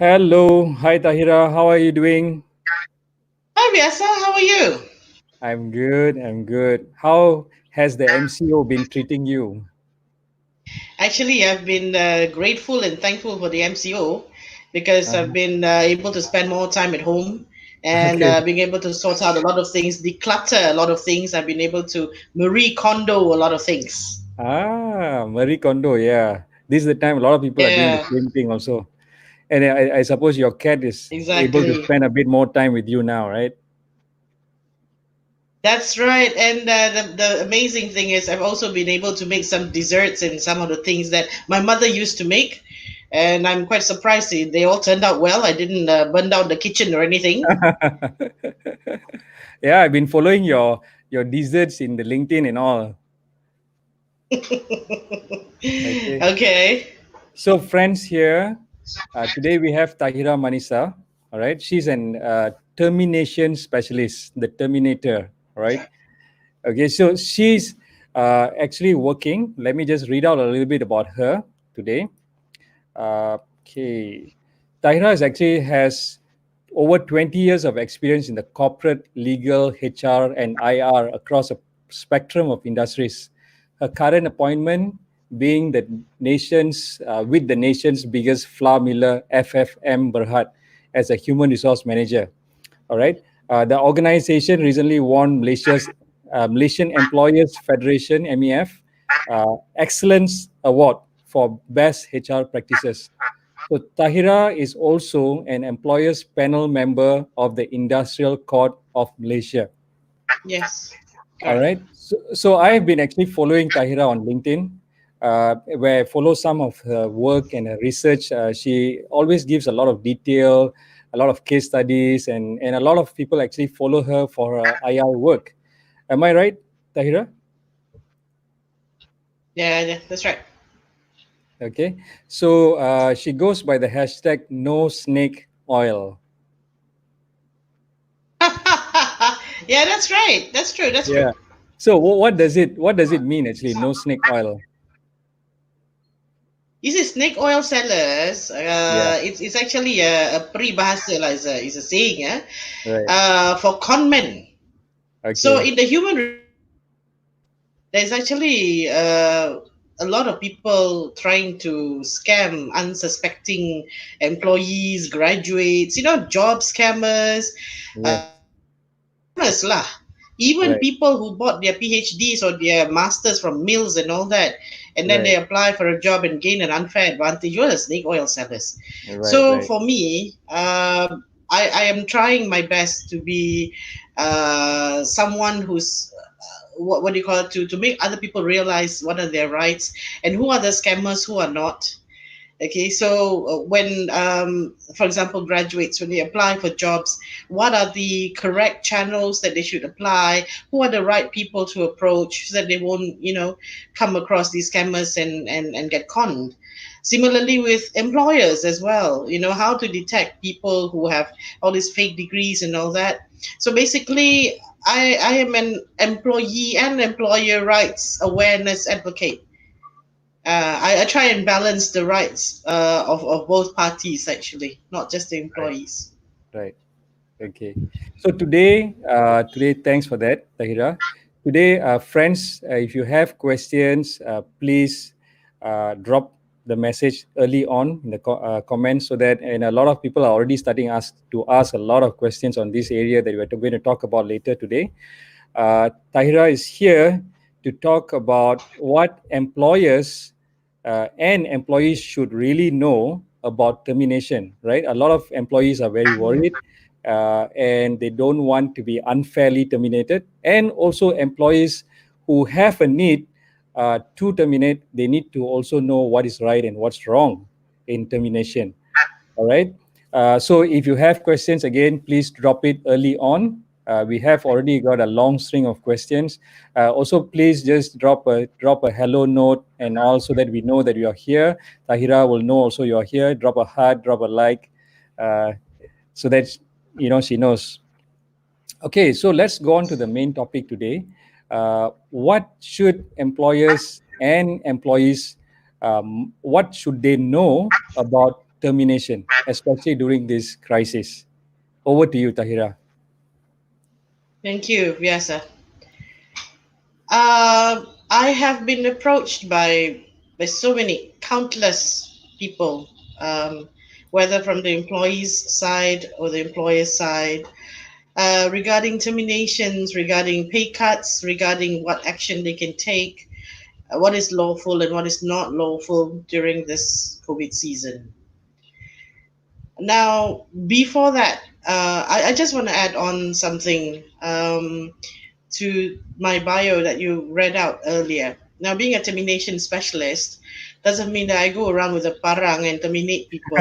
Hello, hi Tahira, how are you doing? Hi, Vyasa. How are you? I'm good, I'm good. How has the MCO been treating you? Actually, I've been grateful and thankful for the MCO because I've Uh, been able to spend more time at home and okay. being able to sort out a lot of things, declutter a lot of things. I've been able to Marie Kondo a lot of things. Marie Kondo, yeah. This is the time a lot of people are doing the Yeah, same thing also. And I suppose your cat is able to exactly. spend a bit more time with you now, right? That's right. And the amazing thing is, I've also been able to make some desserts and some of the things that my mother used to make. And I'm quite surprised they all turned out well. I didn't burn down the kitchen or anything. Yeah, I've been following your desserts in the LinkedIn and all. Okay. Okay. So, friends, here today we have Tahirah Manesah. All right, she's an termination specialist, the Terminator. All right. Okay, so she's actually working. Let me just read out a little bit about her today. Okay, Tahirah is actually has over 20 years of experience in the corporate, legal, HR, and IR across a spectrum of industries. Her current appointment being with the nation's biggest flour miller, FFM Berhad, as a human resource manager. All right. The organization recently won Malaysian Employers Federation (MEF) Excellence Award for Best HR Practices. So Tahira is also an employers panel member of the Industrial Court of Malaysia. Yes. All Correct. right. So I have been actually following Tahira on LinkedIn, where I follow some of her work and her research. She always gives a lot of detail, a lot of case studies, and a lot of people actually follow her for her IR work. Am I right, Tahira? Yeah, yeah, that's right. Okay. So she goes by the hashtag no snake oil. Yeah, that's right. That's true. That's true. Yeah. So what does it mean actually? No snake oil. You see, snake oil sellers, Yeah. it's actually a peribahasa, like it's a saying, Right. for con men. So Okay. in the human, there's actually a lot of people trying to scam unsuspecting employees, graduates, job scammers, Yes. scammers lah. Even Right. people who bought their PhDs or their masters from mills and all that, and then Right. they apply for a job and gain an unfair advantage. Well, as snake oil sellers. Right. So Right. for me, I am trying my best to be someone who's what do you call it, to make other people realize what are their rights and who are the scammers, who are not. Okay, so when, for example, graduates, when they apply for jobs, what are the correct channels that they should apply? Who are the right people to approach so that they won't, come across these scammers and get conned? Similarly, with employers as well, how to detect people who have all these fake degrees and all that. So basically, I am an employee and employer rights awareness advocate. I try and balance the rights of both parties, actually, not just the Right. employees. Right. Okay. So today, thanks for that, Tahira. Today, friends, if you have questions, please drop the message early on in the comments so that, and a lot of people are already starting to ask a lot of questions on this area that we're going to talk about later today. Tahira is here to talk about what employers and employees should really know about termination, right? A lot of employees are very worried and they don't want to be unfairly terminated. And also, employees who have a need to terminate, they need to also know what is right and what's wrong in termination. All right. So if you have questions, again, please drop it early on. We have already got a long string of questions. Also, please just drop a hello note and all so that we know that you are here. Tahira will know also you are here. Drop a heart, drop a like, uh, so that she knows. Okay, so let's go on to the main topic today. What should employers and employees, what should they know about termination, especially during this crisis? Over to you, Tahira. Thank you. Yes, sir. I have been approached by so many countless people, whether from the employees' side or the employer's side, regarding terminations, regarding pay cuts, regarding what action they can take, what is lawful and what is not lawful during this COVID season. Now, before that, I just want to add on something. To my bio that you read out earlier. Now, being a termination specialist doesn't mean that I go around with a parang and terminate people,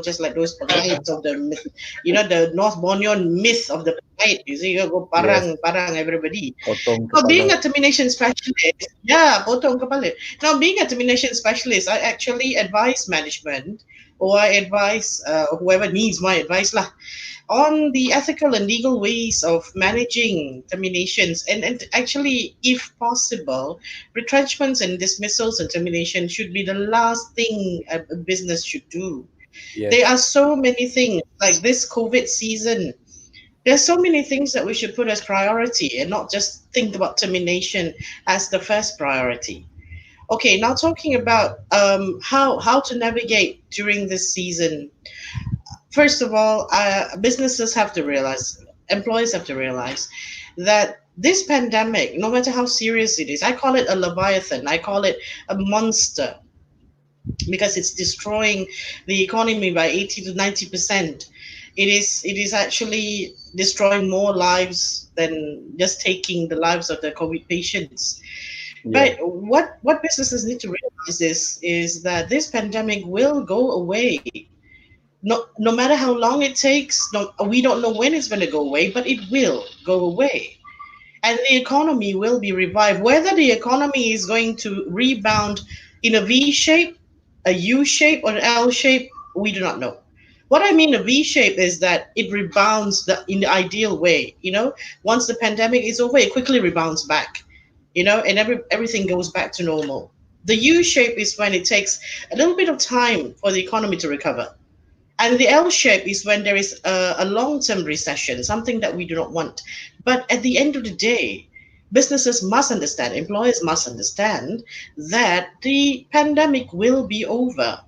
just like those pengait of the myth, the North Bornean myth of the pengait. You see, you go Yes, parang everybody. potong Now, kepala. being a termination specialist, yeah, potong kepala. Now, being a termination specialist, I actually advise management or I advise whoever needs my advice lah on the ethical and legal ways of managing terminations and actually if possible retrenchments and dismissals and termination should be the last thing a business should do. There are Yes, so many things like this COVID season. There's so many things that we should put as priority and not just think about termination as the first priority. Okay, now talking about how to navigate during this season. First of all, businesses have to realize, employees have to realize that this pandemic, no matter how serious it is, I call it a leviathan, I call it a monster because it's destroying the economy by 80 to 90%. It is actually destroying more lives than just taking the lives of the COVID patients. yeah, But what businesses need to realize is that this pandemic will go away. No matter how long it takes, no, we don't know when it's going to go away, but it will go away. And the economy will be revived. Whether the economy is going to rebound in a V shape, a U shape, or an L shape, we do not know. What I mean a V shape is that it rebounds in the ideal way. Once the pandemic is over, it quickly rebounds back. And everything goes back to normal. The U shape is when it takes a little bit of time for the economy to recover. And the L shape is when there is a long term recession, something that we do not want. But at the end of the day, businesses must understand, employers must understand that the pandemic will be over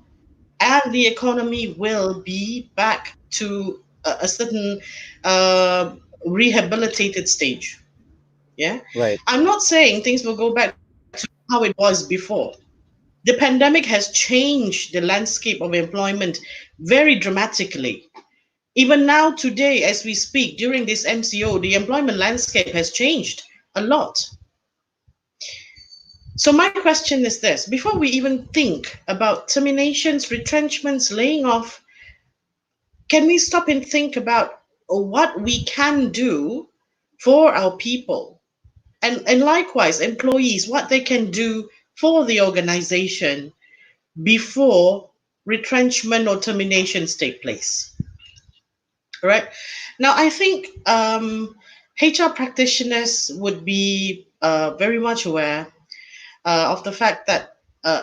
and the economy will be back to a certain uh, rehabilitated stage. Yeah. right. I'm not saying things will go back to how it was before. The pandemic has changed the landscape of employment very dramatically. Even now, today, as we speak, during this MCO, the employment landscape has changed a lot. So, my question is this: before we even think about terminations, retrenchments, laying off, can we stop and think about what we can do for our people? And likewise, employees, what they can do for the organization before retrenchment or terminations take place. Right. Now, I think HR practitioners would be very much aware of the fact that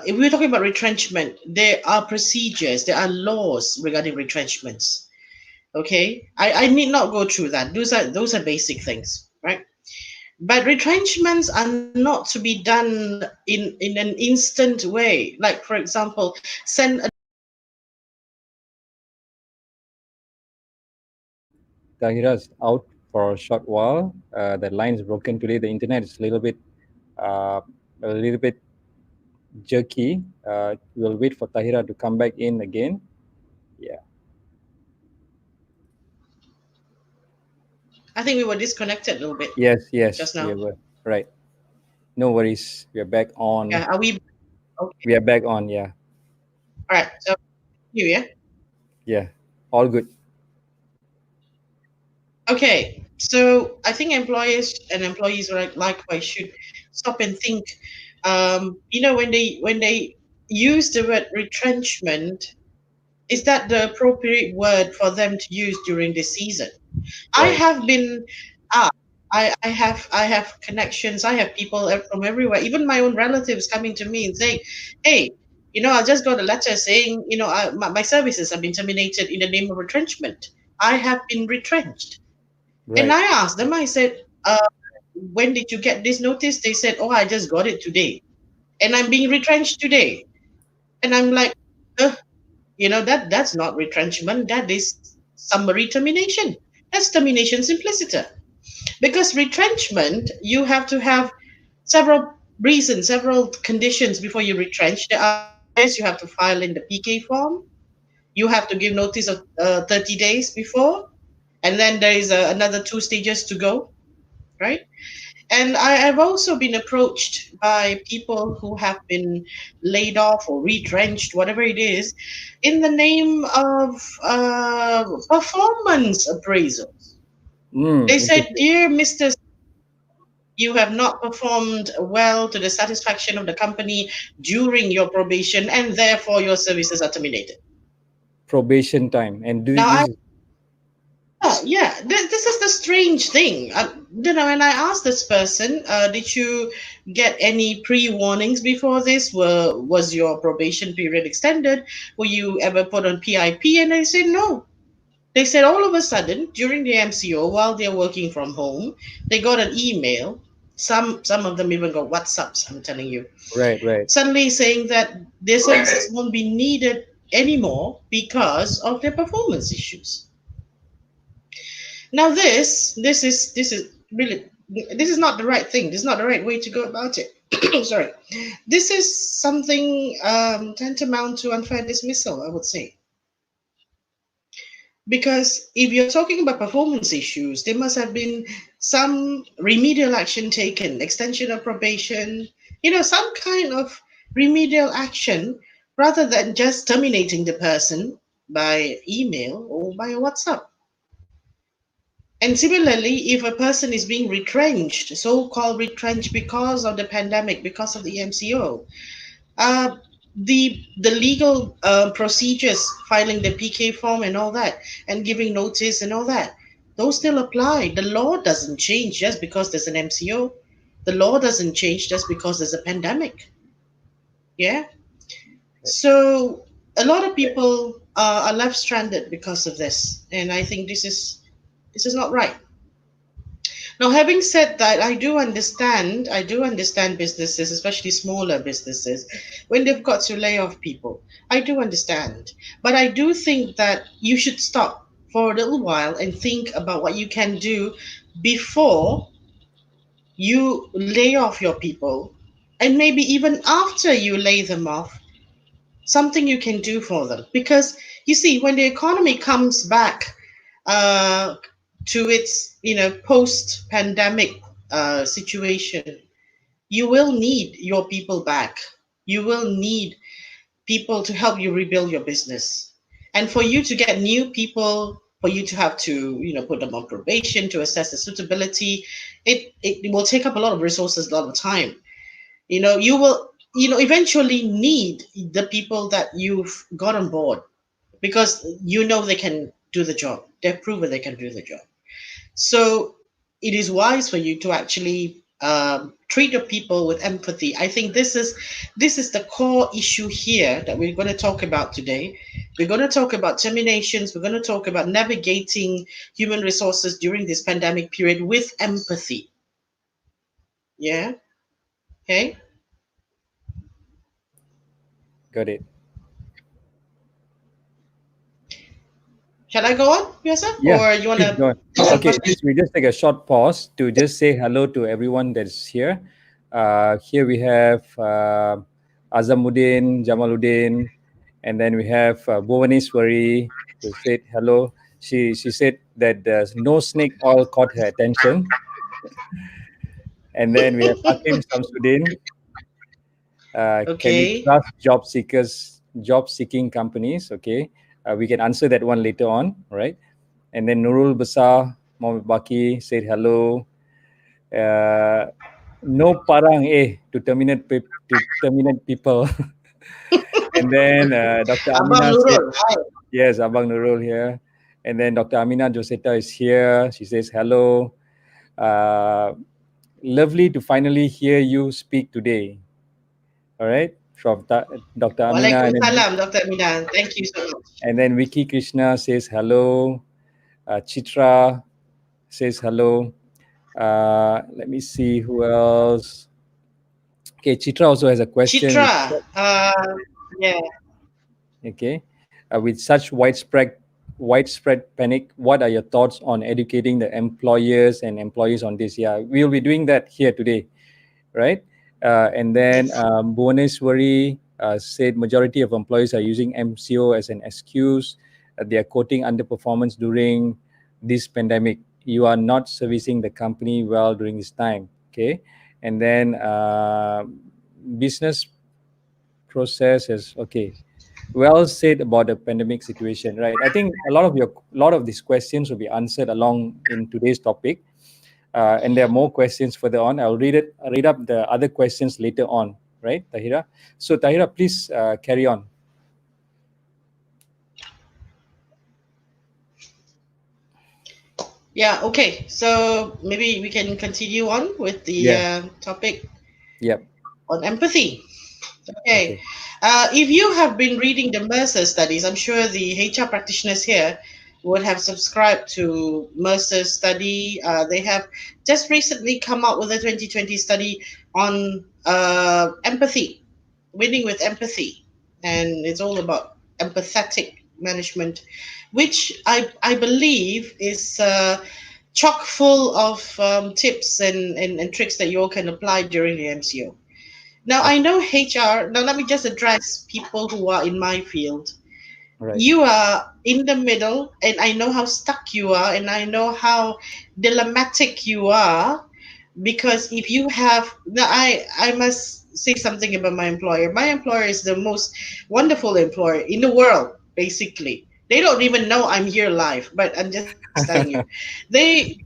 if we're talking about retrenchment, there are procedures, there are laws regarding retrenchments. Okay, I need not go through that. Those are basic things, right? But retrenchments are not to be done in an instant way. Like, for example, send a Tahira's out for a short while. The line is broken today. The internet is uh, a little bit jerky. We'll wait for Tahira to come back in again. Yeah. I think we were disconnected a little bit Yes, just yes, we now. were right. No worries. We are back on. Yeah, are we okay? We are back on. Yeah, All right. So you, yeah. yeah. All good. Okay. So I think employers and employees likewise should stop and think. When they use the word retrenchment, is that the appropriate word for them to use during this season? I Right. have been ah, I have connections. I have people from everywhere, even my own relatives coming to me and saying, "Hey, I just got a letter saying, my services have been terminated in the name of retrenchment. I have been retrenched. And Right. I asked them, I said, when did you get this notice? They said, oh, I just got it today. And I'm being retrenched today. And I'm like, uh, that's not retrenchment. That is summary termination. That's termination simpliciter. Because retrenchment, you have to have several reasons, several conditions before you retrench. There are first, you have to file in the PK form. You have to give notice of 30 days before. And then there is another two stages to go, right? And I've also been approached by people who have been laid off or retrenched, whatever it is, in the name of performance appraisals. They said, Interesting. "Dear Mr. You have not performed well to the satisfaction of the company during your probation, and therefore your services are terminated." Probation time, and Now, this is yeah, this is the strange thing. When I asked this person, did you get any pre-warnings before this? Was your probation period extended? Were you ever put on PIP? And they said no. They said all of a sudden during the MCO, while they're working from home, they got an email. Some of them even got WhatsApps. I'm telling you, right, right, suddenly saying that their services won't be needed anymore because of their performance issues. Now this is really, this is not the right thing. This is not the right way to go about it. Sorry, this is something tantamount to unfair dismissal, I would say, because if you're talking about performance issues, there must have been some remedial action taken, extension of probation, some kind of remedial action, rather than just terminating the person by email or by WhatsApp. And similarly, if a person is being retrenched, so-called retrenched because of the pandemic, because of the MCO, uh, the legal procedures, filing the PK form and all that, and giving notice and all that, those still apply. The law doesn't change just because there's an MCO. The law doesn't change just because there's a pandemic. Yeah. right. So a lot of people are left stranded because of this, and I think this is not right. Now, having said that, I do understand businesses, especially smaller businesses, when they've got to lay off people. I do understand. But I do think that you should stop for a little while and think about what you can do before you lay off your people. And maybe even after you lay them off, something you can do for them. Because you see, when the economy comes back uh, to its post pandemic situation, you will need your people back. You will need people to help you rebuild your business. And for you to get new people, for you to have to put them on probation to assess the suitability, it will take up a lot of resources, a lot of time. You will eventually need the people that you've got on board, because they can do the job. They've proven they can do the job. So it is wise for you to actually treat your people with empathy. I think this is the core issue here that we're going to talk about today. We're going to talk about terminations. We're going to talk about navigating human resources during this pandemic period with empathy. Yeah. Okay. Got it. Shall I go on, Yasa? Yeah, Or you want please to go on. ask some Okay, questions? just we just take a short pause to just say hello to everyone that's here. Here we have Azamuddin, Jamaluddin, and then we have Bhuvaneswari who said hello. She said that there's no snake oil caught her attention. And then we have Hakim Samsudin. Can we Okay. trust job seekers, job seeking companies? Okay, we can answer that one later on, right? And then Nurul Besar Mohammed Baki said hello. Uh, no parang to terminate people. And then Dr. Abang Amina said Nurul. Hi. yes, Abang Nurul here. And then Dr. Amina Joseta is here. She says hello. Uh, Lovely to finally hear you speak today. All right. from Dr. Amina, Waalaikumsalam, Dr. Amina. Thank you so much. and then Vicky Krishna says hello. Chitra says hello. Let me see who else. Okay, Chitra also has a question. Chitra, yeah. Okay, with such widespread panic, what are your thoughts on educating the employers and employees on this? Yeah, we'll be doing that here today, right? And then Yes. Bhuvaneshwari said majority of employees are using MCO as an excuse. They are quoting underperformance during this pandemic. You are not servicing the company well during this time. Okay, and then business process is okay. Well said about the pandemic situation, right? I think a lot of these questions will be answered along in today's topic, and there are more questions further on. Read up the other questions later on, right, Tahira? So, Tahira, please carry on. Yeah, okay. So maybe we can continue on with the Yeah. topic Yep. on empathy. Okay. Okay. If you have been reading the Mercer studies, I'm sure the HR practitioners here would have subscribed to Mercer's study. They have just recently come out with a 2020 study on empathy, winning with empathy. And it's all about empathetic management, which I believe is chock full of tips and tricks that you all can apply during the MCO. Now, I Okay. know HR. Now, let me just address people who are in my field. Right. You are in the middle, and I know how stuck you are, and I know how dilemmatic you are. Because if you have, now I must say something about my employer. My employer is the most wonderful employer in the world, basically. They don't even know I'm here live, but I'm just telling you. They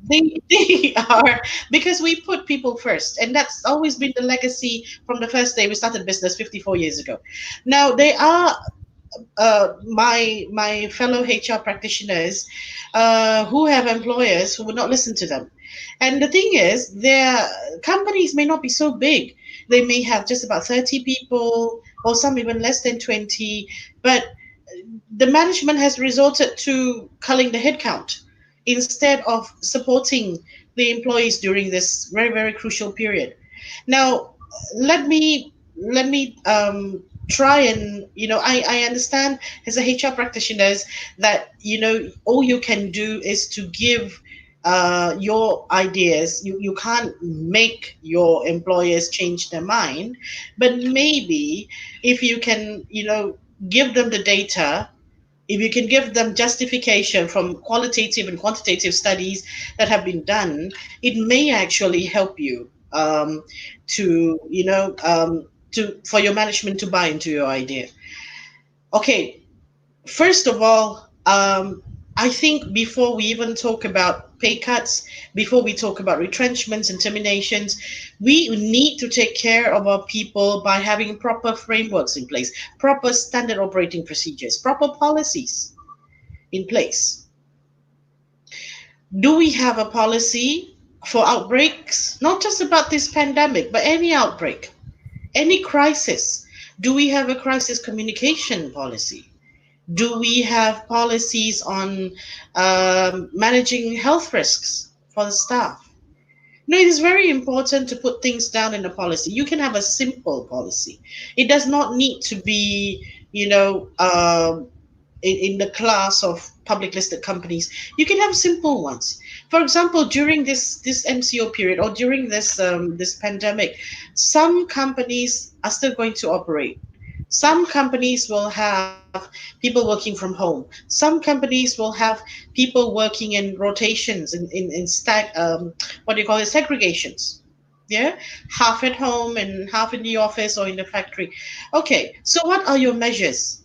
are, because we put people first, and that's always been the legacy from the first day we started business 54 years ago. Now they are my fellow HR practitioners who have employers who would not listen to them. And the thing is, their companies may not be so big. They may have just about 30 people, or some even less than 20. But the management has resorted to culling the headcount instead of supporting the employees during this very, very crucial period. Now, let me try and I understand as a HR practitioners that all you can do is to give your ideas. You can't make your employers change their mind, but maybe if you can give them the data, if you can give them justification from qualitative and quantitative studies that have been done, it may actually help you to to for your management to buy into your idea. Okay, first of all, I think before we even talk about pay cuts, before we talk about retrenchments and terminations, we need to take care of our people by having proper frameworks in place, proper standard operating procedures, proper policies in place. Do we have a policy for outbreaks? Not just about this pandemic, but any outbreak, any crisis. Do we have a crisis communication policy? Do we have policies on managing health risks for the staff? No, it is very important to put things down in a policy. You can have a simple policy. It does not need to be, in the class of public listed companies. You can have simple ones. For example, during this MCO period, or during this pandemic, some companies are still going to operate. Some companies will have people working from home. Some companies will have people working in rotations, what do you call it, segregations. Yeah, half at home and half in the office or in the factory. Okay, so what are your measures?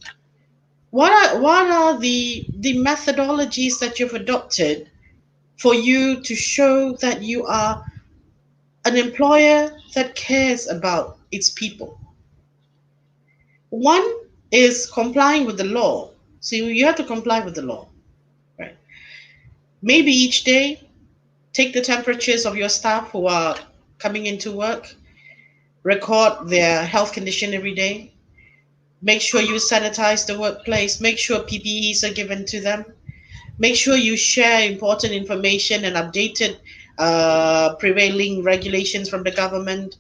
What are the methodologies that you've adopted for you to show that you are an employer that cares about its people? One is complying with the law. So you have to comply with the law, right? Maybe each day take the temperatures of your staff who are coming into work, record their health condition every day, Make sure you sanitize the workplace. Make sure PPEs are given to them. Make sure you share important information and updated prevailing regulations from the government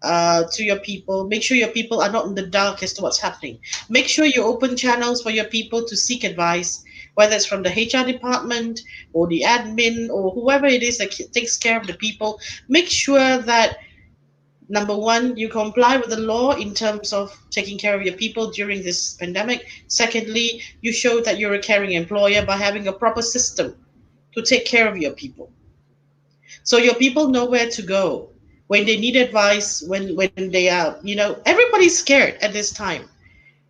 to your people. Make sure your people are not in the dark as to what's happening. Make sure you open channels for your people to seek advice, whether it's from the HR department or the admin or whoever it is that takes care of the people. Make sure that number one, you comply with the law in terms of taking care of your people during this pandemic. Secondly, you show that you're a caring employer by having a proper system to take care of your people. So your people know where to go when they need advice, when they are, everybody's scared at this time.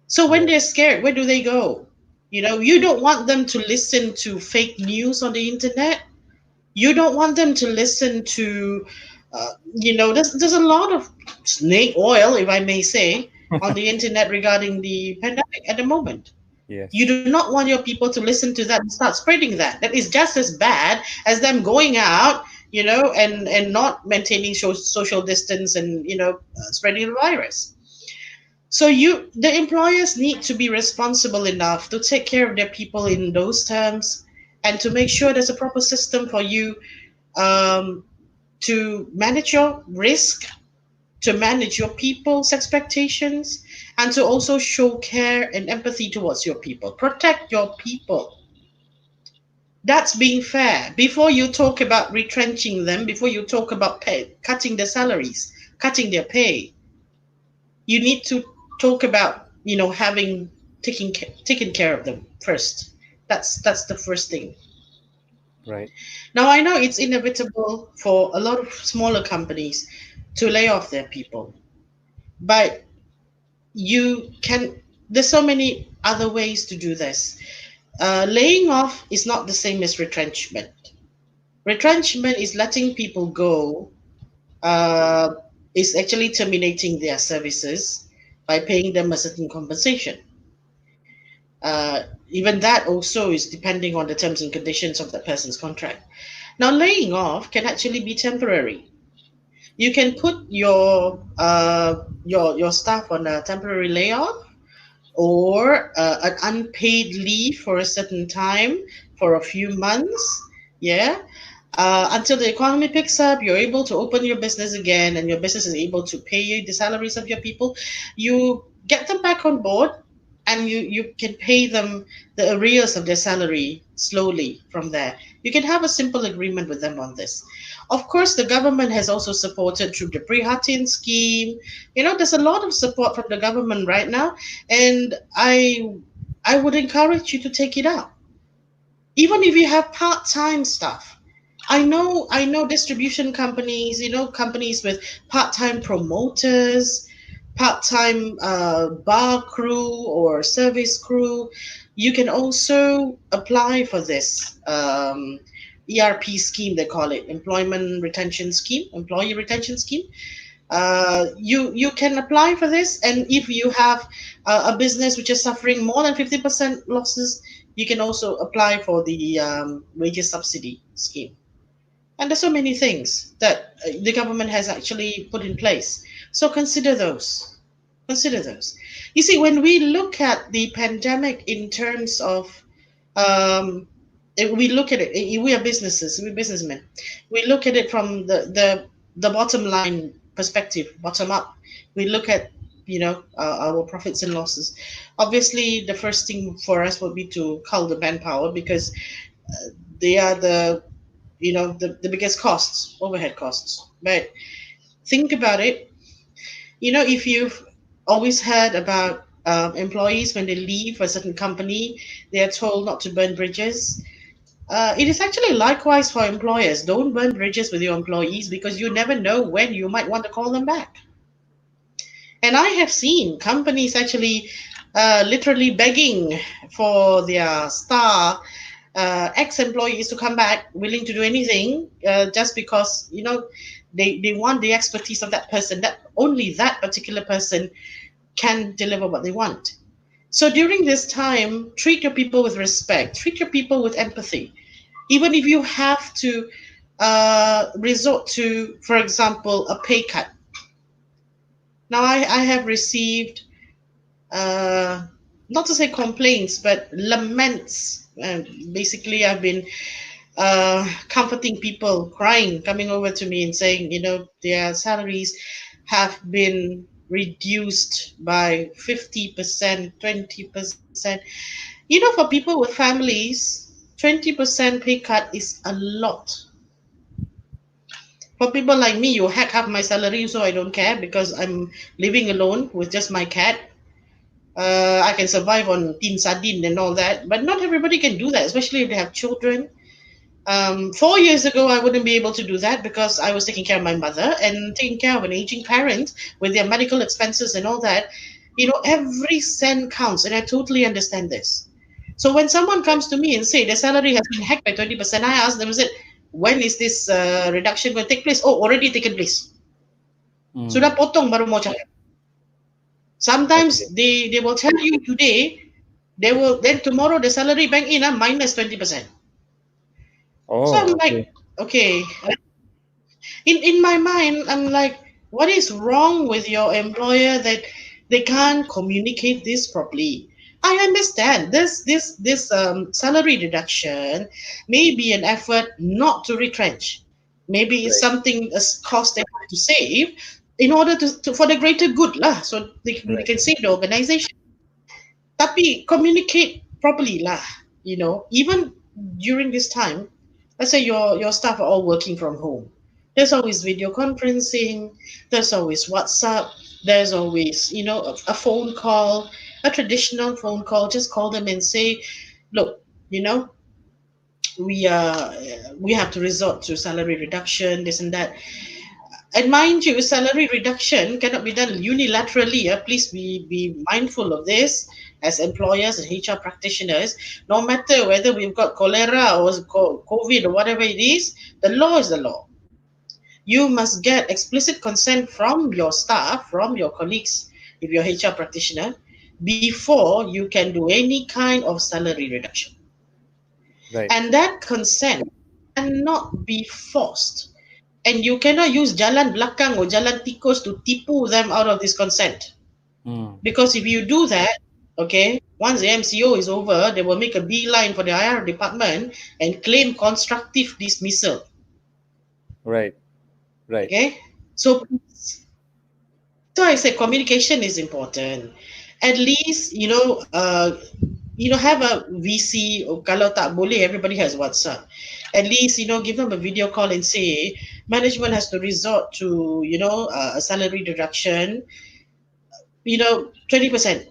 So when they're Yes. scared, where do they go? You don't want them to listen to fake news on the internet. You don't want them to listen to, there's a lot of snake oil, if I may say, on the internet regarding the pandemic at the moment. You Yes. do not want your people to listen to that and start spreading that. That is just as bad as them going out, and not maintaining social distance and spreading the virus. So the employers need to be responsible enough to take care of their people in those terms, and to make sure there's a proper system for you, um, to manage your risk, to manage your people's expectations, and to also show care and empathy towards your people. Protect your people. That's being fair. Before you talk about retrenching them, before you talk about cutting their salaries, cutting their pay, you need to talk about having taken care of them first. That's the first thing. Right. Now I know it's inevitable for a lot of smaller companies to lay off their people, but you can there's so many other ways to do this. Laying off is not the same as retrenchment. Retrenchment is letting people go, uh, is actually terminating their services by paying them a certain compensation. Even that also is depending on the terms and conditions of that person's contract. Now, laying off can actually be temporary. You can put your staff on a temporary layoff, or an unpaid leave for a certain time, for a few months. Yeah. Until the economy picks up, you're able to open your business again, and your business is able to pay you the salaries of your people. You get them back on board, and you can pay them the arrears of their salary slowly from there. You can have a simple agreement with them on this. Of course, the government has also supported through the Prihatin scheme. There's a lot of support from the government right now, and I would encourage you to take it up, even if you have part-time stuff. I know distribution companies, companies with part-time promoters, part-time bar crew or service crew. You can also apply for this ERP scheme, they call it, employee retention scheme. You can apply for this, and if you have a business which is suffering more than 50% losses, you can also apply for the wages subsidy scheme. And there's so many things that the government has actually put in place. So consider those. You see, when we look at the pandemic in terms of, um, if we look at it, we are we're businessmen. We look at it from the bottom line perspective, bottom up. We look at our profits and losses. Obviously, the first thing for us would be to cull the manpower, because they are the biggest costs, overhead costs. But think about it. If you've always heard about employees, when they leave a certain company, they are told not to burn bridges. It is actually likewise for employers. Don't burn bridges with your employees, because you never know when you might want to call them back. And I have seen companies actually literally begging for their star ex-employees to come back, willing to do anything, just because they want the expertise of that person, that only that particular person can deliver what they want. So during this time, treat your people with respect, treat your people with empathy, even if you have to resort to, for example, a pay cut. Now, I have received uh, not to say complaints, but laments. And basically, I've been comforting people, crying, coming over to me and saying, their salaries have been reduced by 50%, 20%. For people with families, 20% pay cut is a lot. For people like me, you hack half my salary, so I don't care because I'm living alone with just my cat. I can survive on tin sardine and all that, but not everybody can do that, especially if they have children. 4 years ago, I wouldn't be able to do that because I was taking care of my mother and taking care of an aging parent with their medical expenses and all that. Every cent counts, and I totally understand this. So when someone Right. comes to me and say their salary has been hacked by 20%, I ask them, when is this reduction going to take place? Oh, already taken place. Sudah Mm. potong baru mau cakap. Sometimes Okay. they will tell you today, they will then tomorrow the salary bank in minus 20%. So I'm Oh, like, okay. okay, in my mind, I'm like, what is wrong with your employer that they can't communicate this properly? I understand this salary reduction may be an effort not to retrench. Maybe it's Right. something a cost they have to save in order to for the greater good lah. So they Right. can save the organization. Tapi communicate properly lah. Even during this time, let's say your staff are all working from home. There's always video conferencing. There's always WhatsApp. There's always a phone call, a traditional phone call. Just call them and say, look, you know we have to resort to salary reduction, this and that. And mind you, salary reduction cannot be done unilaterally. Please be mindful of this as employers and HR practitioners. No matter whether we've got cholera or COVID or whatever it is, the law is the law. You must get explicit consent from your staff, from your colleagues, if you're HR practitioner, before you can do any kind of salary reduction. Right. And that consent cannot be forced. And you cannot use jalan belakang or jalan tikus to tipu them out of this consent. Mm. Because if you do that, okay, once the MCO is over, they will make a beeline for the IR department and claim constructive dismissal. Right. Right. Okay? So that's why I said communication is important. At least, have a VC, or kalau tak boleh, everybody has WhatsApp. At least, give them a video call and say, management has to resort to, a salary reduction, 20%.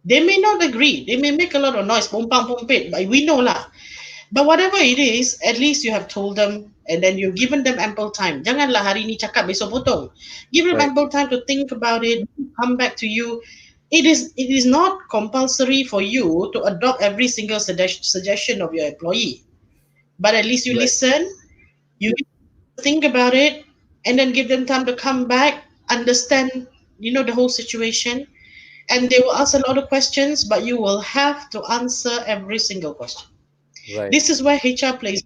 They may not agree. They may make a lot of noise, pompang pompit, but we know lah. But whatever it is, at least you have told them and then you've given them ample time. Janganlah hari ni cakap besok potong. Give them Right. ample time to think about it, come back to you. It is not compulsory for you to adopt every single suggestion of your employee. But at least you Right. listen, you think about it, and then give them time to come back, understand, the whole situation. And they will ask a lot of questions, but you will have to answer every single question. Right. This is where HR plays.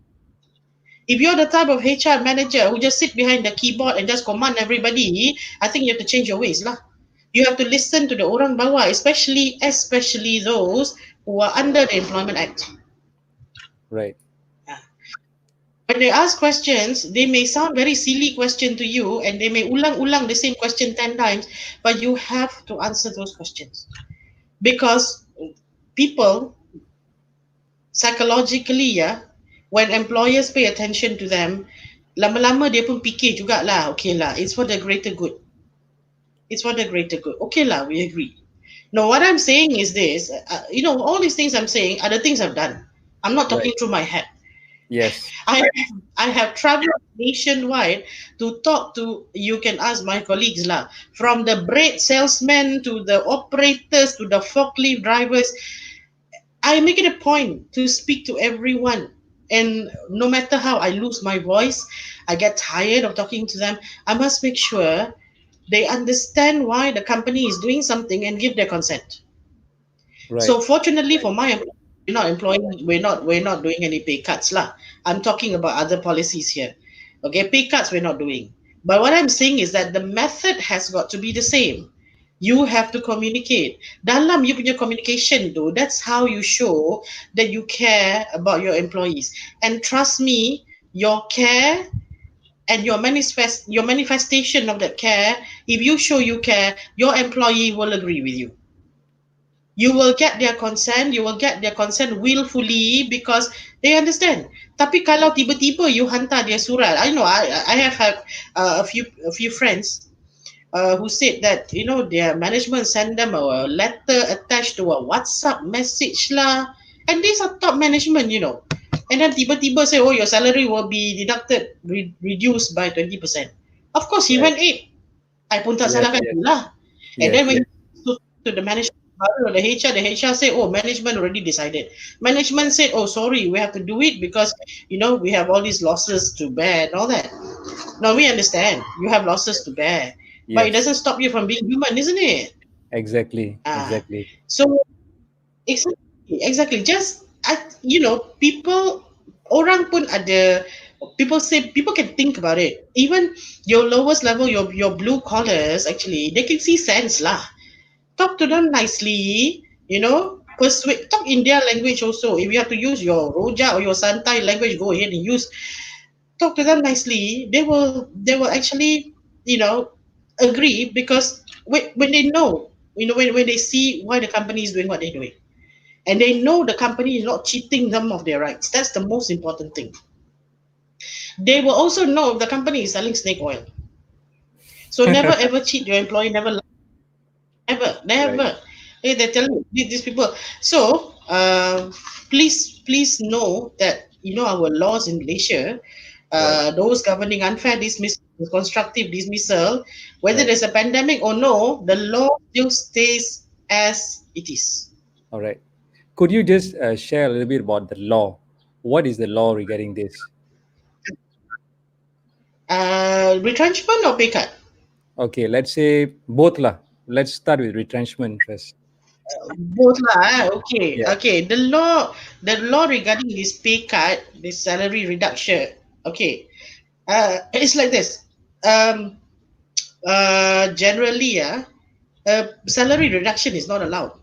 If you're the type of HR manager who just sit behind the keyboard and just command everybody, I think you have to change your ways lah. You have to listen to the orang bawah, especially those who are under the Employment Act. Right. Yeah. When they ask questions, they may sound very silly question to you, and they may ulang-ulang the same question 10 times, but you have to answer those questions because people psychologically, ya, when employers pay attention to them, lama-lama dia pun fikir jugalah, okay lah, it's for the greater good. It's for the greater good. Okay lah, we agree. No, what I'm saying is this, all these things I'm saying are the things I've done. I'm not talking Right. through my head. Yes. I I have traveled nationwide to talk to, you can ask my colleagues lah, from the bread salesmen to the operators to the forklift drivers. I make it a point to speak to everyone. And no matter how I lose my voice, I get tired of talking to them, I must make sure they understand why the company is doing something and give their consent. Right. So fortunately for my employees, we're not doing any pay cuts lah. I'm talking about other policies here. Okay, pay cuts we're not doing. But what I'm saying is that the method has got to be the same. You have to communicate. Dalam you punya communication tu, that's how you show that you care about your employees. And trust me, your care and your manifestation of that care, if you show you care, your employee will agree with you. You will get their consent, you will get their consent willfully because they understand. Tapi kalau tiba-tiba you hantar dia surat, I know I have had a few friends who said that their management send them a letter attached to a WhatsApp message lah, and these are top management. And then tiba-tiba say, oh, your salary will be deducted, reduced by 20%. Of course, he Right. went in. I pun tak Yes. salahkan Yes. dia lah. And Yes. then when Yes. you to the management, the HR say, oh, management already decided. Management said, oh, sorry, we have to do it because we have all these losses to bear and all that. Now we understand you have losses to bear, but it Yes. doesn't stop you from being human, isn't it? Exactly. Ah, Exactly. so exactly. Just people, orang pun ada. People say people can think about it. Even your lowest level, your blue collars, actually, they can see sense lah. Talk to them nicely. Persuade. Talk in their language also. If you have to use your Roja or your Santai language, go ahead and use. Talk to them nicely. They will actually you know agree because when they know when they see why the company is doing what they're doing, and they know the company is not cheating them of their rights. That's the most important thing. They will also know if the company is selling snake oil. So never ever cheat your employee. Right. Never. Hey, they tell me these people. So please know that our laws in Malaysia, Right. those governing unfair dismissal, constructive dismissal, whether Right. there's a pandemic or no, the law still stays as it is. All right. Could you just share a little bit about the law? What is the law regarding this? Retrenchment or pay cut? Okay, let's say both lah. Let's start with retrenchment first. Both lah. Okay, Yeah. okay. The law regarding this pay cut, this salary reduction. Okay, it's like this. Um, Generally, salary reduction is not allowed.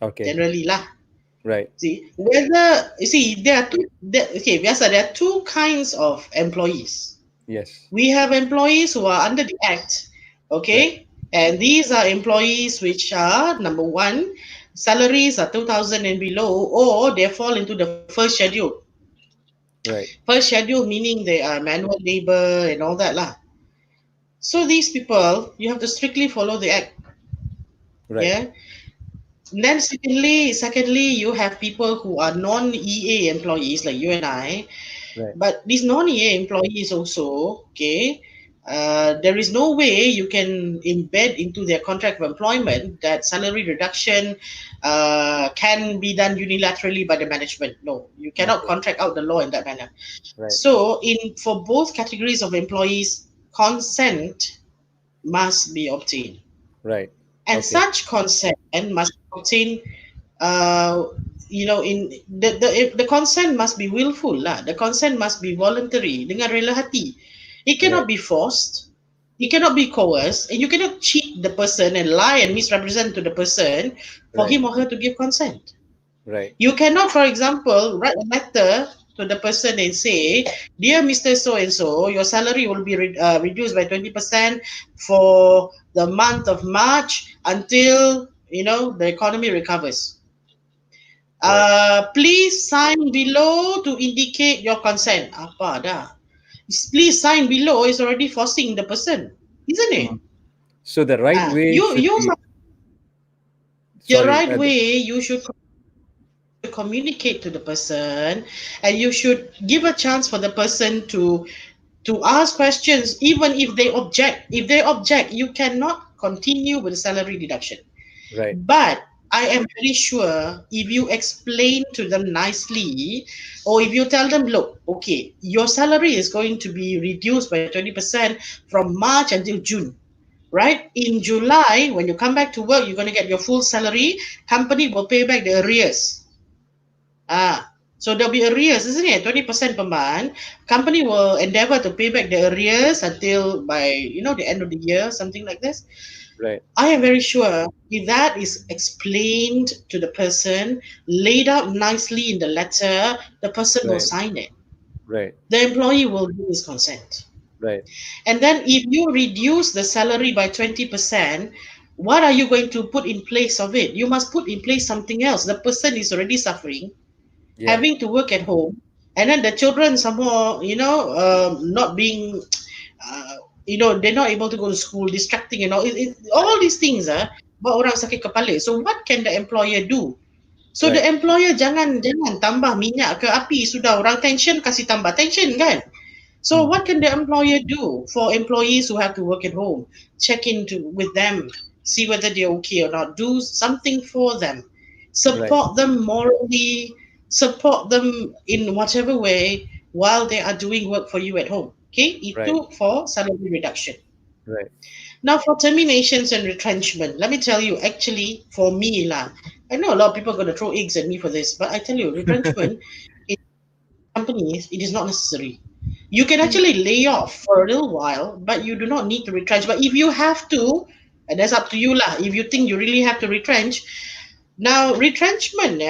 Okay. Generally lah. Right. See, whether you see there are okay, biasa, there are two kinds of employees. Yes. We have employees who are under the act, Right. okay, and these are employees which are number one, salaries are 2,000 and below, or they fall into the first schedule. Right. First schedule meaning they are manual labor and all that lah. So these people, you have to strictly follow the act. Right. Yeah. Then secondly, you have people who are non-EA employees like you and I. Right. But these non-EA employees also, okay, there is no way you can embed into their contract of employment that salary reduction can be done unilaterally by the management. No, you cannot Okay. contract out the law in that manner. Right. So, for both categories of employees, consent must be obtained, Right. and Okay. such consent must be obtained in the consent must be willful lah. The consent must be voluntary, dengan rela hati. It cannot Right. be forced, it cannot be coerced, and you cannot cheat the person and lie and misrepresent to the person for Right. him or her to give consent. Right. You cannot, for example, write a letter to the person and say, dear Mr. So and so, your salary will be reduced by 20% for the month of March until the economy recovers. Right. Please sign below to indicate your consent. Apa dah? Please sign below is already forcing the person, isn't it? Mm. So the right way You should you be. the Sorry. right way you should communicate to the person, and you should give a chance for the person to ask questions. Even if they object, you cannot continue with the salary deduction. Right. But I am very sure if you explain to them nicely, or if you tell them, look, okay, your salary is going to be reduced by 20% from March until June, right? In July, when you come back to work, you're going to get your full salary. Company will pay back the arrears. So there'll be arrears, isn't it? 20% per month. Company will endeavor to pay back the arrears until by the end of the year, something like this. Right. I am very sure if that is explained to the person, laid out nicely in the letter, the person will Right. sign it. Right. The employee will give his consent. Right. And then if you reduce the salary by 20%, what are you going to put in place of it? You must put in place something else. The person is already suffering, Yeah. having to work at home, and then the children somehow, not being, uh, they're not able to go to school, distracting, all these things, buat orang sakit kepala. So what can the employer do? So the Right. employer jangan tambah minyak ke api, sudah orang tension kasih tambah tension kan. So Mm. what can the employer do for employees who have to work at home? Check into with them, see whether they're okay or not. Do something for them. Right. Support them morally, support them in whatever way while they are doing work for you at home. Okay, Right. itu for salary reduction. Right. Now for terminations and retrenchment, let me tell you, actually, for me lah, I know a lot of people are going to throw eggs at me for this, but I tell you, retrenchment companies, it is not necessary. You can Mm. actually lay off for a little while, but you do not need to retrench. But if you have to, and that's up to you lah. If you think you really have to retrench, now retrenchment,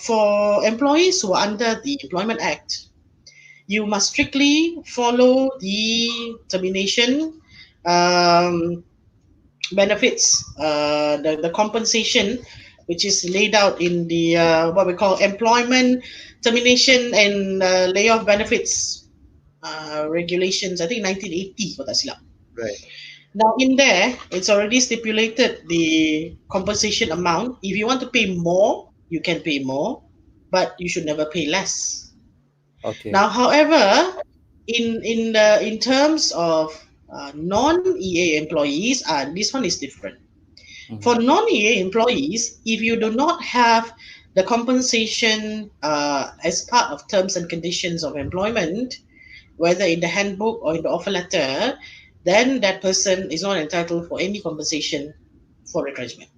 for employees who are under the Employment Act, you must strictly follow the termination um, benefits, the compensation, which is laid out in the what we call employment termination and layoff benefits regulations. I think 1980 for that silap. Right. Now in there, it's already stipulated the compensation amount. If you want to pay more, you can pay more, but you should never pay less. Okay. Now, however, in terms of non-EA employees, this one is different. For Mm. non-EA employees, if you do not have the compensation as part of terms and conditions of employment, whether in the handbook or in the offer letter, then that person is not entitled for any compensation for retrenchment.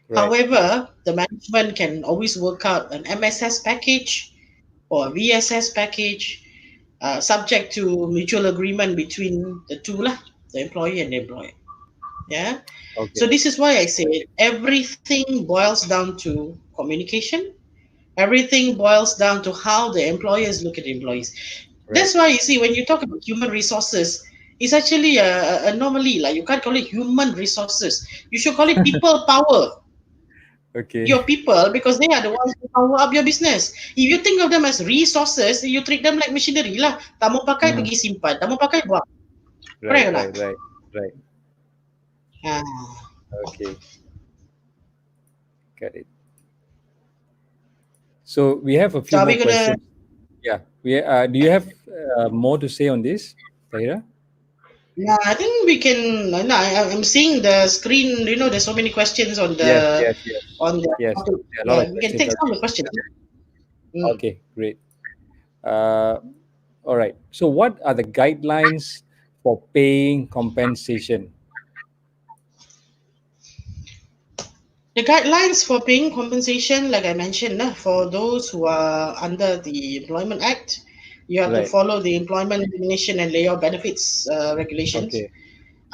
Right. However, the management can always work out an MSS package or a VSS package, subject to mutual agreement between the two, lah, the employee and the employer. Yeah. So Okay. this is why I say everything boils down to communication. Everything boils down to how the employers look at employees. Right. That's why you see when you talk about human resources, it's actually a anomaly. Like you can't call it human resources. You should call it people power. Okay. Your people, because they are the ones who power up your business. If you think of them as resources, you treat them like machinery lah. Tak mau pakai Mm. pergi simpan, tak mau pakai buang. Correct Right. or not? Right. Right. Right. Ah. Okay. Got it. So we have a So few are we more gonna? questions. Yeah. We do you have more to say on this, Tahira? Yeah, I think we can. No, I'm seeing the screen. There's so many questions on Yes. the Yes. Yes. on the Yes. topic. There are a lot Yeah, of we can questions. take some of the questions. Mm. Okay. Great. Uh, all right. So what are the guidelines for paying compensation? The guidelines for paying compensation, like I mentioned, for those who are under the Employment Act, you have to Right. follow the employment termination and layoff benefits regulations. Okay.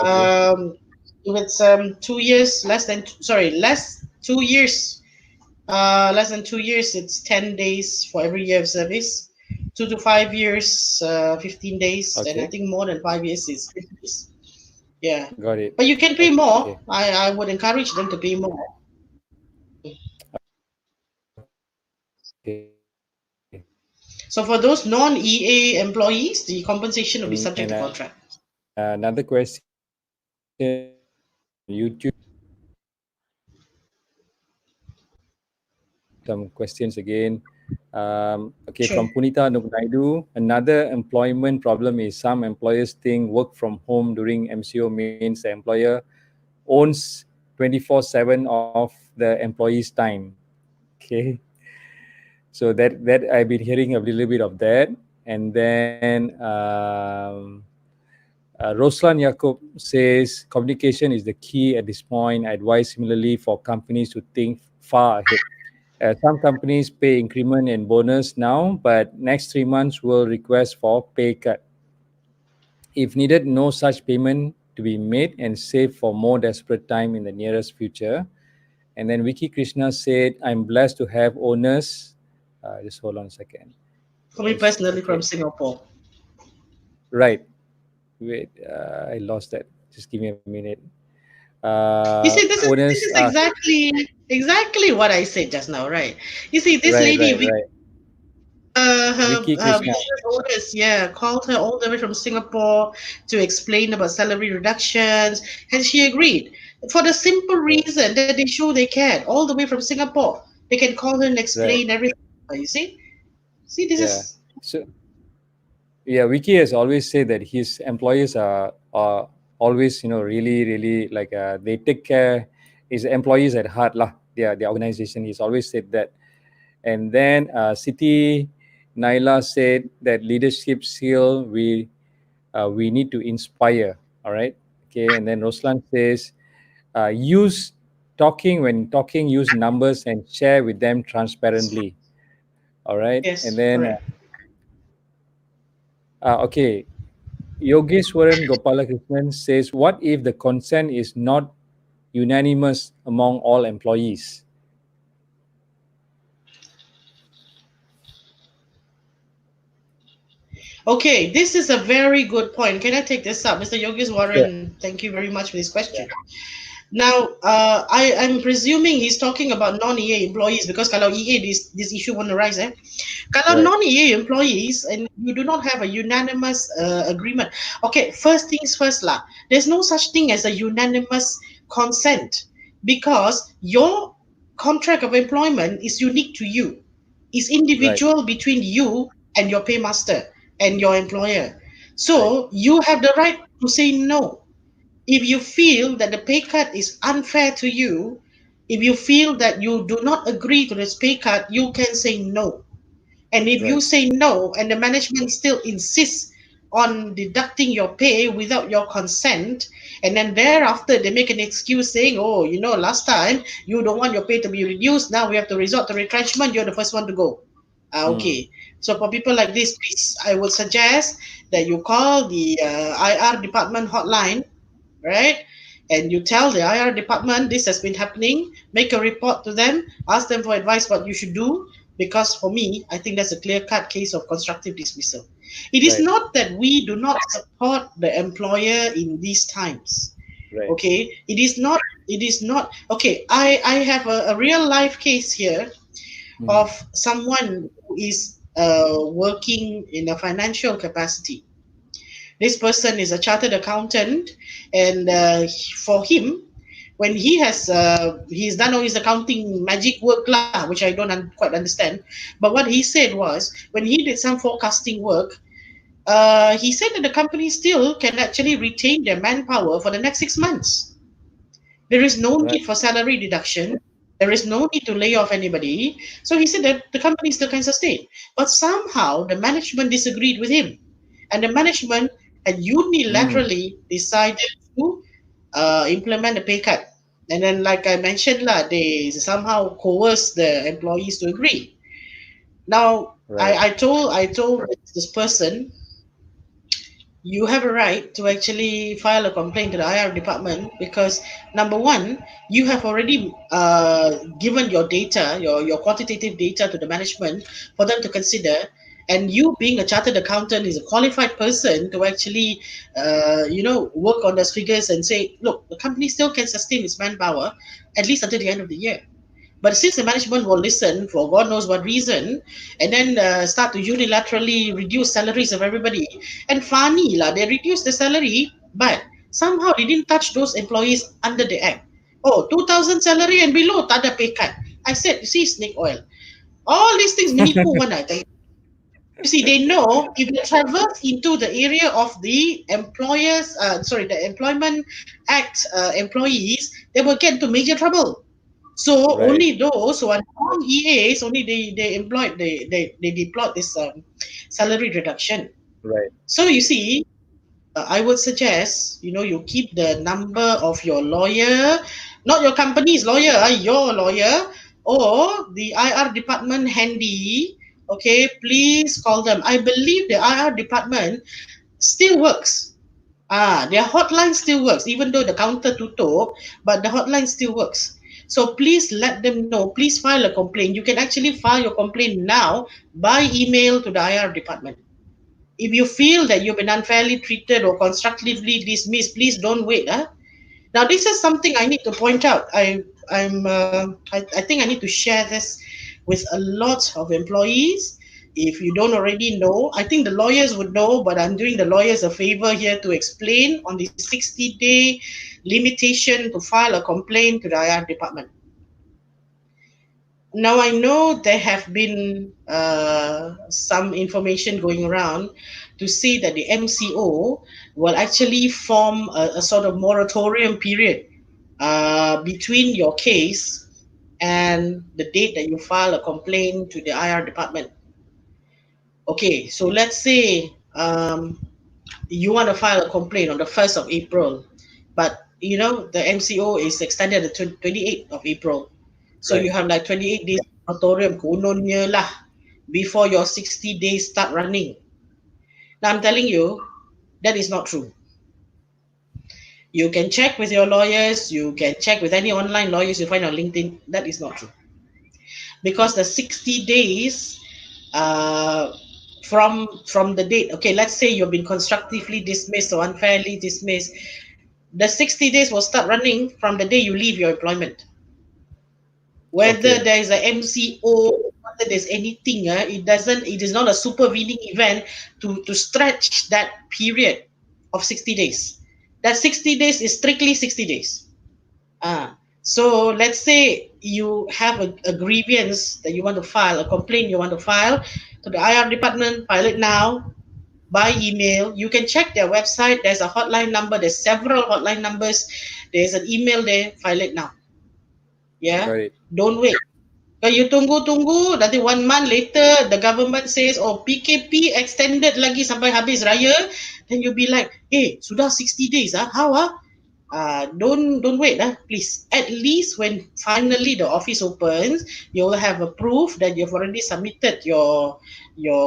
Okay. Um, if it's 2 years, less 2 years, less than 2 years, it's 10 days for every year of service. 2 to 5 years, 15 days, and I Okay. think more than 5 years is 50 days. Yeah, Got it. but you can pay Okay. more. I would encourage them to pay more. Okay. So for those non-EA employees, the compensation will be And subject to contract. another question on YouTube. Some questions again. Okay, Sure. from Punita Naidu. Another employment problem is some employers think work from home during MCO means the employer owns 24/7 of the employee's time. Okay, so that I've been hearing a little bit of that, and then Roslan Yaakob says communication is the key at this point. I advise similarly for companies to think far ahead. Some companies pay increment and bonus now, but next 3 months will request for pay cut. If needed, no such payment to be made and saved for more desperate time in the nearest future. And then Vicky Krishna said, I'm blessed to have owners. Just hold on a second. For me Yes, personally, from okay. Singapore. Right. Wait, I lost that. Just give me a minute. You see, this Owners, is exactly what I said just now, right? You see, this right, lady, right, right. Vicky her Krishna. business owners, yeah, called her all the way from Singapore to explain about salary reductions, and she agreed for the simple Right. reason that they show they cared. All the way from Singapore, they can call her and Right. explain everything. You see, this Yeah. is So yeah, Vicky has always said that his employees are always, really, really like they take care his employees at heart lah. Their organization. He's always said that. And then Siti Naila said that leadership skill we need to inspire. All right. Okay. And then Roslan says use talking when talking, use numbers and share with them transparently. All right. And yes, then correct. okay, Yogeshwaran Gopalakrishnan says, what if the consent is not unanimous among all employees? Okay, this is a very good point. Can I take this up, Mr. Yogis Sure. Warren? Thank you very much for this question. Now, I'm presuming he's talking about non-EA employees because kalau EA this issue won't arise. Kalau Right, non-EA employees and you do not have a unanimous agreement. Okay, first things first lah. There's no such thing as a unanimous consent because your contract of employment is unique to you. It's right, individual between you and your paymaster and your employer. right. So you have the right to say no if you feel that the pay cut is unfair to you, if you feel that you do not agree to this pay cut, you can say no. And if you Right. say no and the management still insists on deducting your pay without your consent, and then thereafter they make an excuse saying, oh, last time you don't want your pay to be reduced, now we have to resort to retrenchment, you're the first one to go. Mm, Okay. So for people like this, please, I would suggest that you call the IR department hotline, right? And you tell the IR department this has been happening, make a report to them, ask them for advice what you should do. Because for me, I think that's a clear cut case of constructive dismissal. It is right, not that we do not support the employer in these times. right. Okay, it is not okay. I have a real life case here Mm, of someone who is working in a financial capacity. This person is a chartered accountant, and for him, when he's done all his accounting magic work lah, which I don't quite understand. But what he said was when he did some forecasting work, he said that the company still can actually retain their manpower for the next 6 months. There is no right. need for salary deduction. There is no need to lay off anybody. So he said that the company still can sustain. But somehow the management disagreed with him. And the management had Mm, unilaterally decided to implement a pay cut. And then, like I mentioned, they somehow coerced the employees to agree. Now, right, I told this person, you have a right to actually file a complaint to the IR department because number one, you have already given your data, your quantitative data to the management for them to consider. And you being a chartered accountant is a qualified person to actually, work on those figures and say, look, the company still can sustain its manpower at least until the end of the year. But since the management will listen for God knows what reason, and then start to unilaterally reduce salaries of everybody, and funny lah, they reduce the salary, but somehow they didn't touch those employees under the act. Oh, 2,000 salary and below, tak ada pay cut. I said, you see, snake oil. All these things, menipu one, I think. You see, they know if they traverse into the area of the the Employment Act employees, they will get into major trouble. So right, only those who are non-EAs, only they deployed this salary reduction. right, So you see, I would suggest you keep the number of your lawyer, not your company's lawyer, your lawyer or the IR department handy. Okay, please call them. I believe the IR department still works. Their hotline still works, even though the counter tutup, but the hotline still works. So please let them know. Please file a complaint. You can actually file your complaint now by email to the IR department. If you feel that you've been unfairly treated or constructively dismissed, please don't wait. Now, this is something I need to point out. I think I need to share this with a lot of employees. If you don't already know, I think the lawyers would know, but I'm doing the lawyers a favor here to explain on the 60-day limitation to file a complaint to the IR department. Now, I know there have been some information going around to say that the MCO will actually form a sort of moratorium period between your case and the date that you file a complaint to the IR department. Okay, so let's say you want to file a complaint on the 1st of April, but the MCO is extended to 28th of April. So you Right. have like 28 days moratorium kononnya lah before your 60 days start running. Now I'm telling you, that is not true. You can check with your lawyers, you can check with any online lawyers you find on LinkedIn. That is not true. Because the 60 days uh, from the date, okay, let's say you've been constructively dismissed or unfairly dismissed, the 60 days will start running from the day you leave your employment. Whether Okay. there is a MCO, whether there's anything, it is not a supervening event to stretch that period of 60 days. That 60 days is strictly 60 days. So let's say you have a grievance that you want to file, a complaint you want to file to the IR department, file it now by email. You can check their website. There's a hotline number. There's several hotline numbers. There's an email there. File it now. Yeah. Got it. Don't wait. Kalau you tunggu-tunggu, nanti 1 month later, the government says, oh, PKP extended lagi sampai habis raya, then you'll be like, sudah 60 days, how, don't wait, please. At least when finally the office opens, you will have a proof that you've already submitted your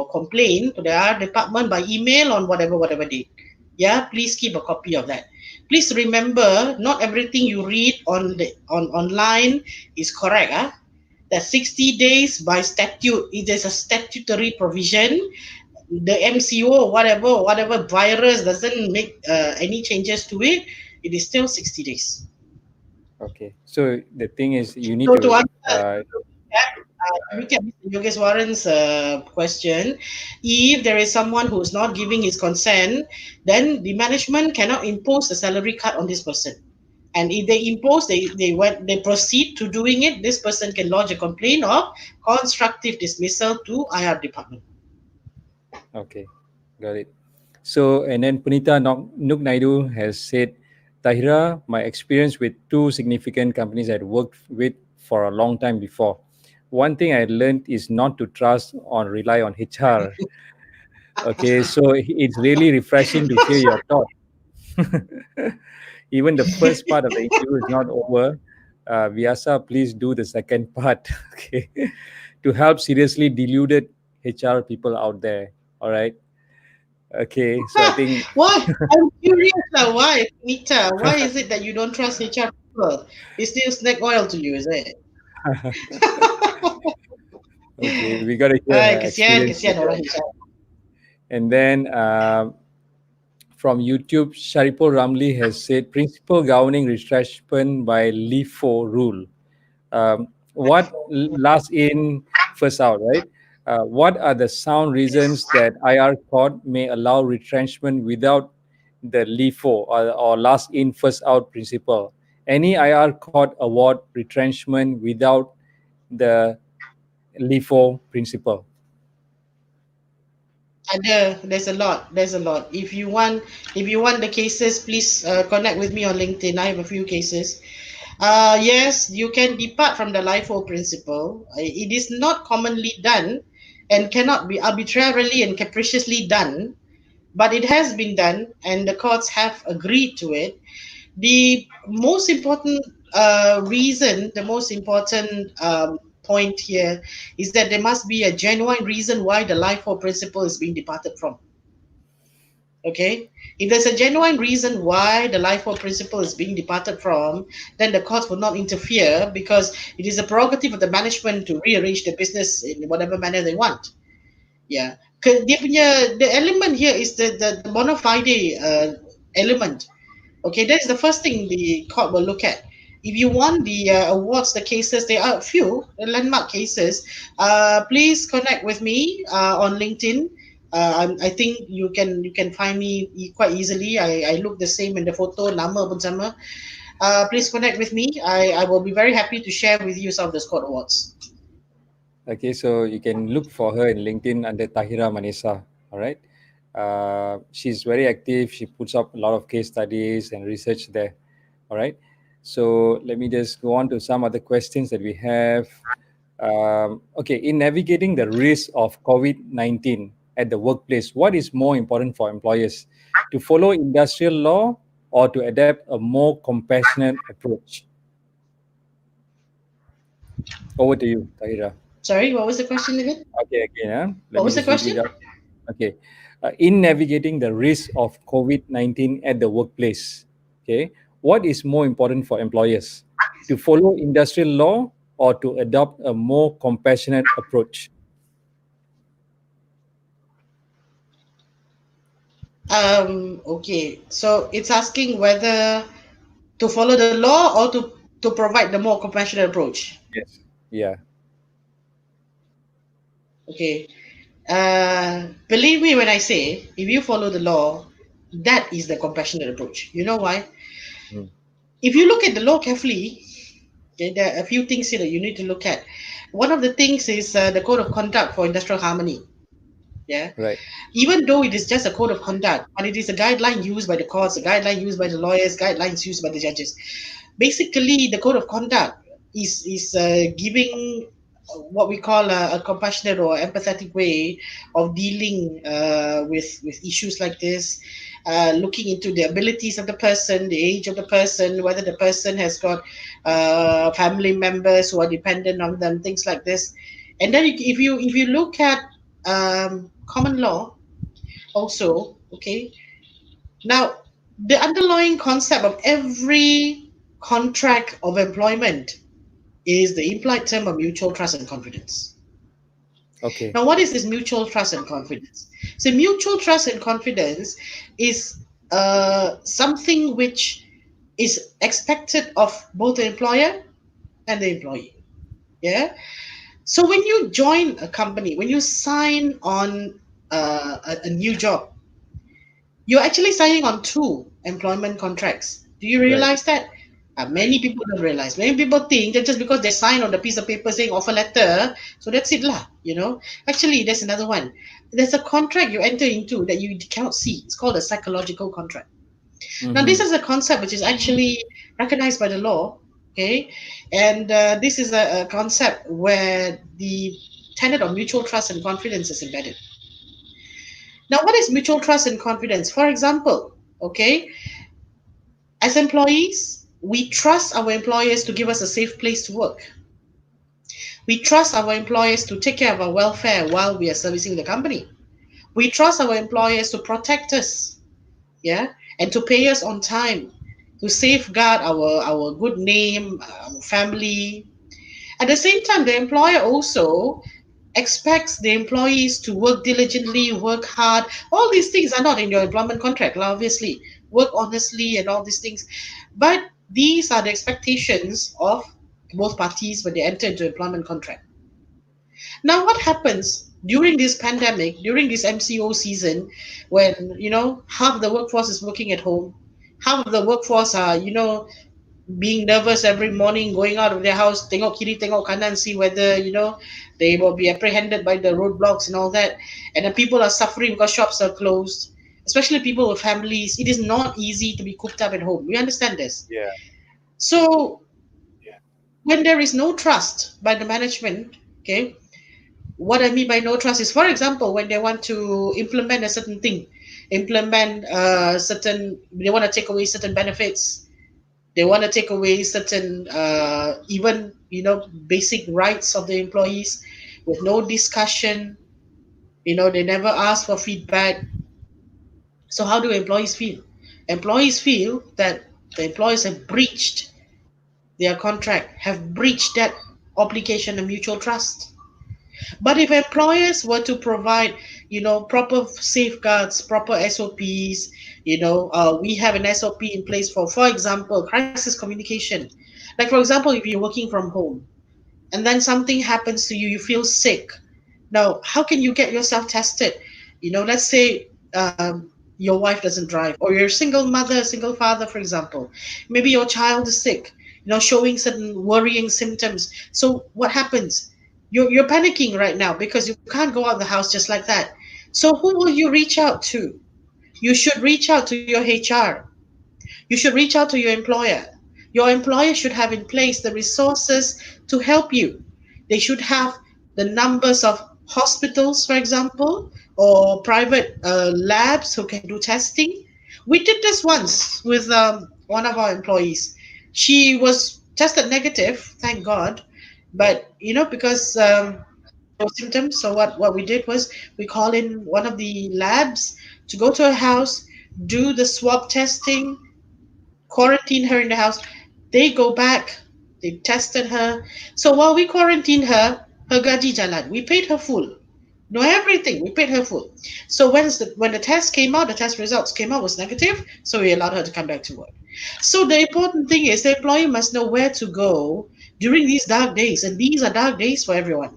complaint to the R department by email on whatever date. Yeah, please keep a copy of that. Please remember, not everything you read on online is correct. That 60 days by statute, it is a statutory provision. The MCO or whatever virus doesn't make any changes to it, it is still 60 days. Okay. So the thing is, you need So to to. answer, to recap Mr. Yogeswaran's question, if there is someone who is not giving his consent, then the management cannot impose a salary cut on this person. And if they impose, they proceed to doing it, this person can lodge a complaint of constructive dismissal to IR department. Okay, got it. So, and then Punita Nook Naidu has said, Tahira, my experience with two significant companies I'd worked with for a long time before. One thing I learned is not to trust or rely on HR. Okay, so it's really refreshing to hear your thought. Even the first part of the interview is not over. Vyasa, please do the second part. Okay, to help seriously deluded HR people out there. All right. Okay, so I think Why? I'm curious now. Why, Nita? Why is it that you don't trust HR people? It's still snake oil to you, is it? okay, we got to hear Ay, kesian, experience kesian later. orang HR. And then from YouTube, Sharipul Ramli has said principle governing retrenchment by LIFO rule. What last in, first out, right? What are the sound reasons that IR court may allow retrenchment without the LIFO or last in, first out principle? Any IR court award retrenchment without the LIFO principle? There's a lot. There's a lot. If you want the cases, please connect with me on LinkedIn. I have a few cases. Yes, you can depart from the LIFO principle. It is not commonly done and cannot be arbitrarily and capriciously done, but it has been done and the courts have agreed to it. The most important reason, the most important point here is that there must be a genuine reason why the LIFO principle is being departed from. Okay, if there's a genuine reason why the LIFO principle is being departed from, then the courts will not interfere because it is a prerogative of the management to rearrange the business in whatever manner they want. Yeah, dia punya the element here is the bona fide element. Okay, that is the first thing the court will look at. If you want the awards, the cases, there are a few landmark cases. Please connect with me on LinkedIn. I think you can find me quite easily. I look the same in the photo, nama pun sama. Please connect with me. I will be very happy to share with you some of the court awards. Okay, so you can look for her in LinkedIn under Tahirah Manesah. All right. She's very active. She puts up a lot of case studies and research there. All right. So let me just go on to some other questions that we have. Okay, in navigating the risk of COVID-19 at the workplace, what is more important for employers? To follow industrial law or to adapt a more compassionate approach? Over to you, Tahira. Sorry, what was the question again? Okay, again, let What me was the just read question? it out. Okay. In navigating the risk of COVID-19 at the workplace, okay, what is more important for employers? To follow industrial law or to adopt a more compassionate approach? Okay, so it's asking whether to follow the law or to provide the more compassionate approach. Yes. Yeah. Okay. Believe me when I say, if you follow the law, that is the compassionate approach. You know why? Mm. If you look at the law carefully, okay, there are a few things here that you need to look at. One of the things is the code of conduct for industrial harmony. Yeah. Right. Even though it is just a code of conduct, but it is a guideline used by the courts, a guideline used by the lawyers, guidelines used by the judges. Basically, the code of conduct is giving what we call a compassionate or empathetic way of dealing with issues like this, looking into the abilities of the person, the age of the person, whether the person has got family members who are dependent on them, things like this. And then if you look at common law also, okay, now the underlying concept of every contract of employment is the implied term of mutual trust and confidence. Okay. Now, what is this mutual trust and confidence? So, mutual trust and confidence is something which is expected of both the employer and the employee. Yeah. So, when you join a company, when you sign on a new job, you're actually signing on two employment contracts. Do you Right. realize that? Many people don't realize. Many people think that just because they sign on the piece of paper saying offer letter, so that's it lah. Actually, there's another one. There's a contract you enter into that you cannot see. It's called a psychological contract. Now, this Mm-hmm. is a concept which is actually recognized by the law. Okay, and this is a concept where the tenet of mutual trust and confidence is embedded. Now, what is mutual trust and confidence? For example, okay, as employees, we trust our employers to give us a safe place to work. We trust our employers to take care of our welfare while we are servicing the company. We trust our employers to protect us, yeah, and to pay us on time, to safeguard our good name, our family. At the same time, the employer also expects the employees to work diligently, work hard. All these things are not in your employment contract, obviously. Work honestly and all these things. But these are the expectations of both parties when they enter into employment contract. Now, what happens during this pandemic, during this MCO season, when half the workforce is working at home, half of the workforce are being nervous every morning, going out of their house, tengok kiri, tengok kanan, see whether they will be apprehended by the roadblocks and all that. And then people are suffering because shops are closed, especially people with families. It is not easy to be cooped up at home. We understand this. Yeah. So when there is no trust by the management, okay, what I mean by no trust is, for example, when they want to implement a certain thing, they want to take away certain benefits, they want to take away certain even basic rights of the employees with no discussion. They never ask for feedback. So how do employees feel? Employees feel that the employers have breached their contract, have breached that obligation of mutual trust. But if employers were to provide, proper safeguards, proper SOPs, we have an SOP in place for example, crisis communication. Like for example, if you're working from home and then something happens to you, you feel sick. Now, how can you get yourself tested? Let's say your wife doesn't drive, or you're a single mother, single father, for example. Maybe your child is sick, showing certain worrying symptoms. So what happens? You're panicking right now because you can't go out the house just like that. So who will you reach out to? You should reach out to your HR. You should reach out to your employer. Your employer should have in place the resources to help you. They should have the numbers of hospitals, for example, or private labs who can do testing. We did this once with one of our employees. She was tested negative, thank God, Right. but because no symptoms. So what we did was we call in one of the labs to go to her house, do the swab testing, quarantine her in the house. They go back, they tested her. So while we quarantined her, her gaji jalan. We paid her full. No, everything. We paid her full. So when the test came out, the test results came out was negative, so we allowed her to come back to work. So the important thing is the employee must know where to go during these dark days, and these are dark days for everyone.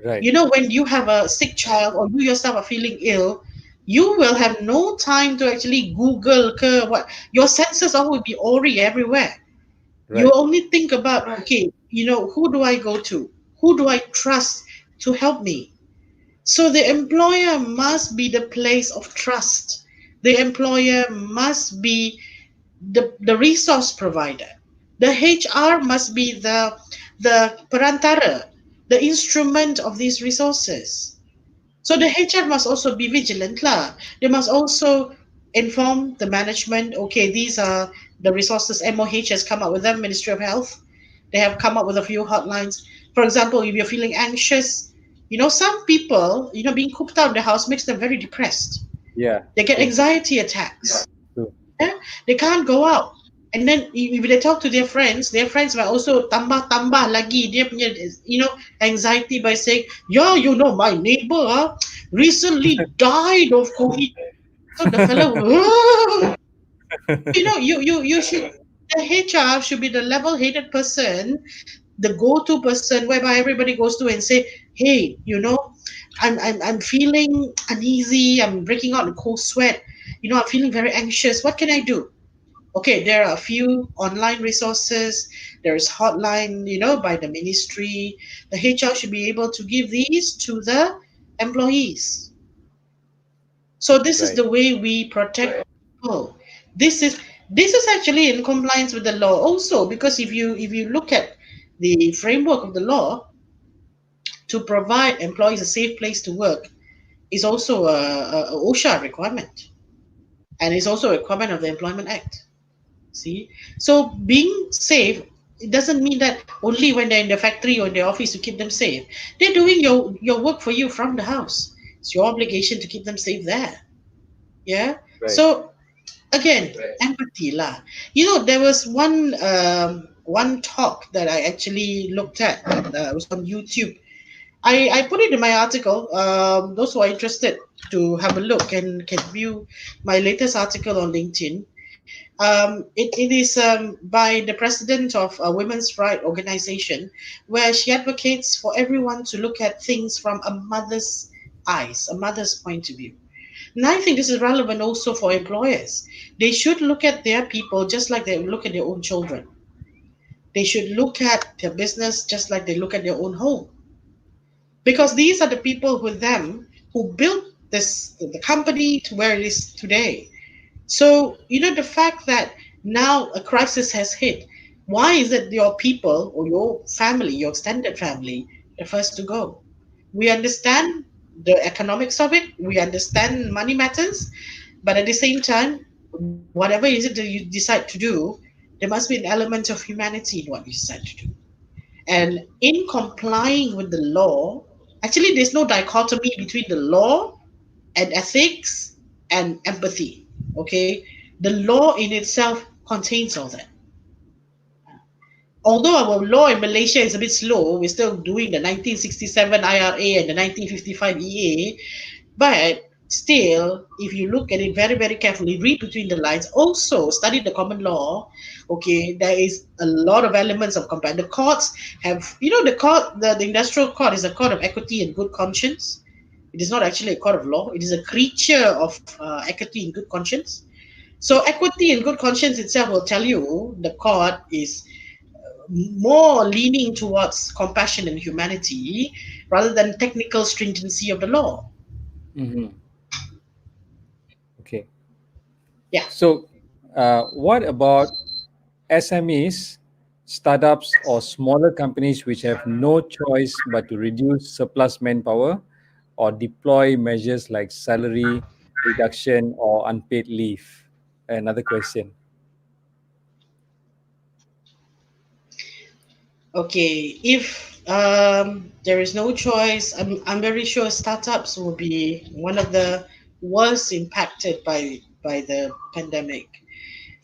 Right. When you have a sick child or you yourself are feeling ill, you will have no time to actually Google what your senses all will be already everywhere. You Right. only think about, okay, who do I go to? Who do I trust to help me? So the employer must be the place of trust. The employer must be the resource provider. The HR must be the perantara, the instrument of these resources. So the HR must also be vigilant lah. They must also inform the management. Okay, these are the resources MOH has come up with them. Ministry of Health, they have come up with a few hotlines. For example, if you're feeling anxious, some people, being cooped out in the house makes them very depressed. Yeah. They get True. anxiety attacks. True. Yeah? They can't go out. And then if they talk to their friends might also tambah lagi dia punya, anxiety by saying, yeah, my neighbor recently died of COVID. So the fellow, you should, the HR should be the level-headed person, the go-to person, whereby everybody goes to and say, hey, I'm feeling uneasy, I'm breaking out in cold sweat, I'm feeling very anxious. What can I do? Okay, there are a few online resources. There's hotline, by the ministry. The HR should be able to give these to the employees. So this is Right. the way we protect people. This is this is actually in compliance with the law also, because if you look at the framework of the law, to provide employees a safe place to work is also a OSHA requirement, and it's also a requirement of the Employment Act. See, so being safe, it doesn't mean that only when they're in the factory or in the office you keep them safe. They're doing your work for you from the house. It's your obligation to keep them safe there. Yeah. Right. So again, empathy lah. There was one talk that I actually looked at. It was on YouTube. I put it in my article. Those who are interested to have a look can view my latest article on LinkedIn. It is by the president of a women's right organization, where she advocates for everyone to look at things from a mother's eyes, a mother's point of view. And I think this is relevant also for employers. They should look at their people just like they look at their own children. They should look at their business just like they look at their own home. Because these are the people with them who built the company to where it is today. So, the fact that now a crisis has hit, why is it your people or your family, your extended family, the first to go? We understand the economics of it, we understand money matters, but at the same time, whatever is it that you decide to do, there must be an element of humanity in what you decide to do. And in complying with the law, actually, there's no dichotomy between the law and ethics and empathy. Okay, the law in itself contains all that. Although our law in Malaysia is a bit slow, we're still doing the 1967 IRA and the 1955 EA, but still, if you look at it very, very carefully, read between the lines, also study the common law, okay, there is a lot of elements of compliance. The courts have, the court, the industrial court is a court of equity and good conscience. It is not actually a court of law. It is a creature of equity and good conscience. So equity and good conscience itself will tell you the court is more leaning towards compassion and humanity rather than technical stringency of the law. Mm-hmm. Okay. Yeah. So, what about SMEs, startups, or smaller companies which have no choice but to reduce surplus manpower or deploy measures like salary reduction or unpaid leave? Another question. Okay. If there is no choice, I'm very sure startups will be one of the worst impacted by the pandemic.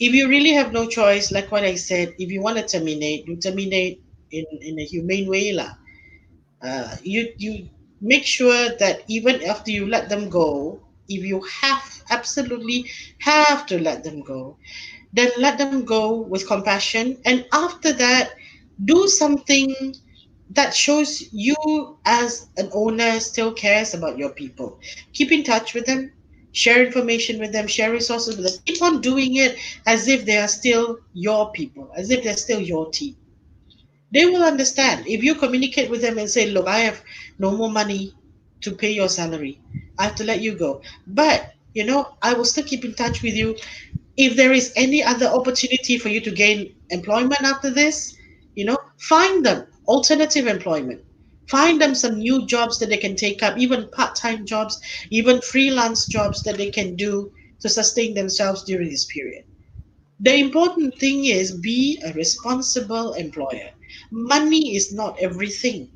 If you really have no choice, like what I said, if you want to terminate, you terminate in a humane way lah. You make sure that even after you let them go, if you absolutely have to let them go, then let them go with compassion, and after that, do something that shows you as an owner still cares about your people. Keep in touch with them, share information with them, share resources with them. Keep on doing it as if they are still your people, as if they're still your team. They will understand if you communicate with them and say, look, I have no more money to pay your salary, I have to let you go, but I will still keep in touch with you. If there is any other opportunity for you to gain employment after this, find them alternative employment, find them some new jobs that they can take up, even part-time jobs, even freelance jobs that they can do to sustain themselves during this period. The important thing is be a responsible employer. Money is not everything.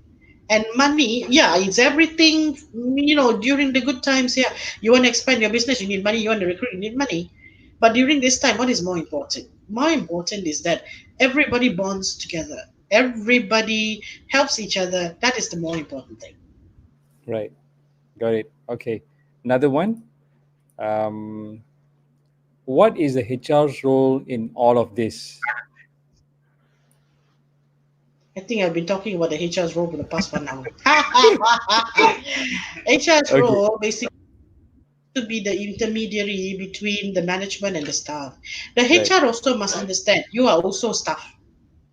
And money, yeah, it's everything, during the good times, yeah. You want to expand your business, you need money. You want to recruit, you need money. But during this time, what is more important? More important is that everybody bonds together. Everybody helps each other. That is the more important thing. Right. Got it. Okay. Another one. Um, what is the HR's role in all of this? I think I've been talking about the HR's role for the past 1 hour. HR's Okay. role basically to be the intermediary between the management and the staff. The Right. HR also must understand you are also staff.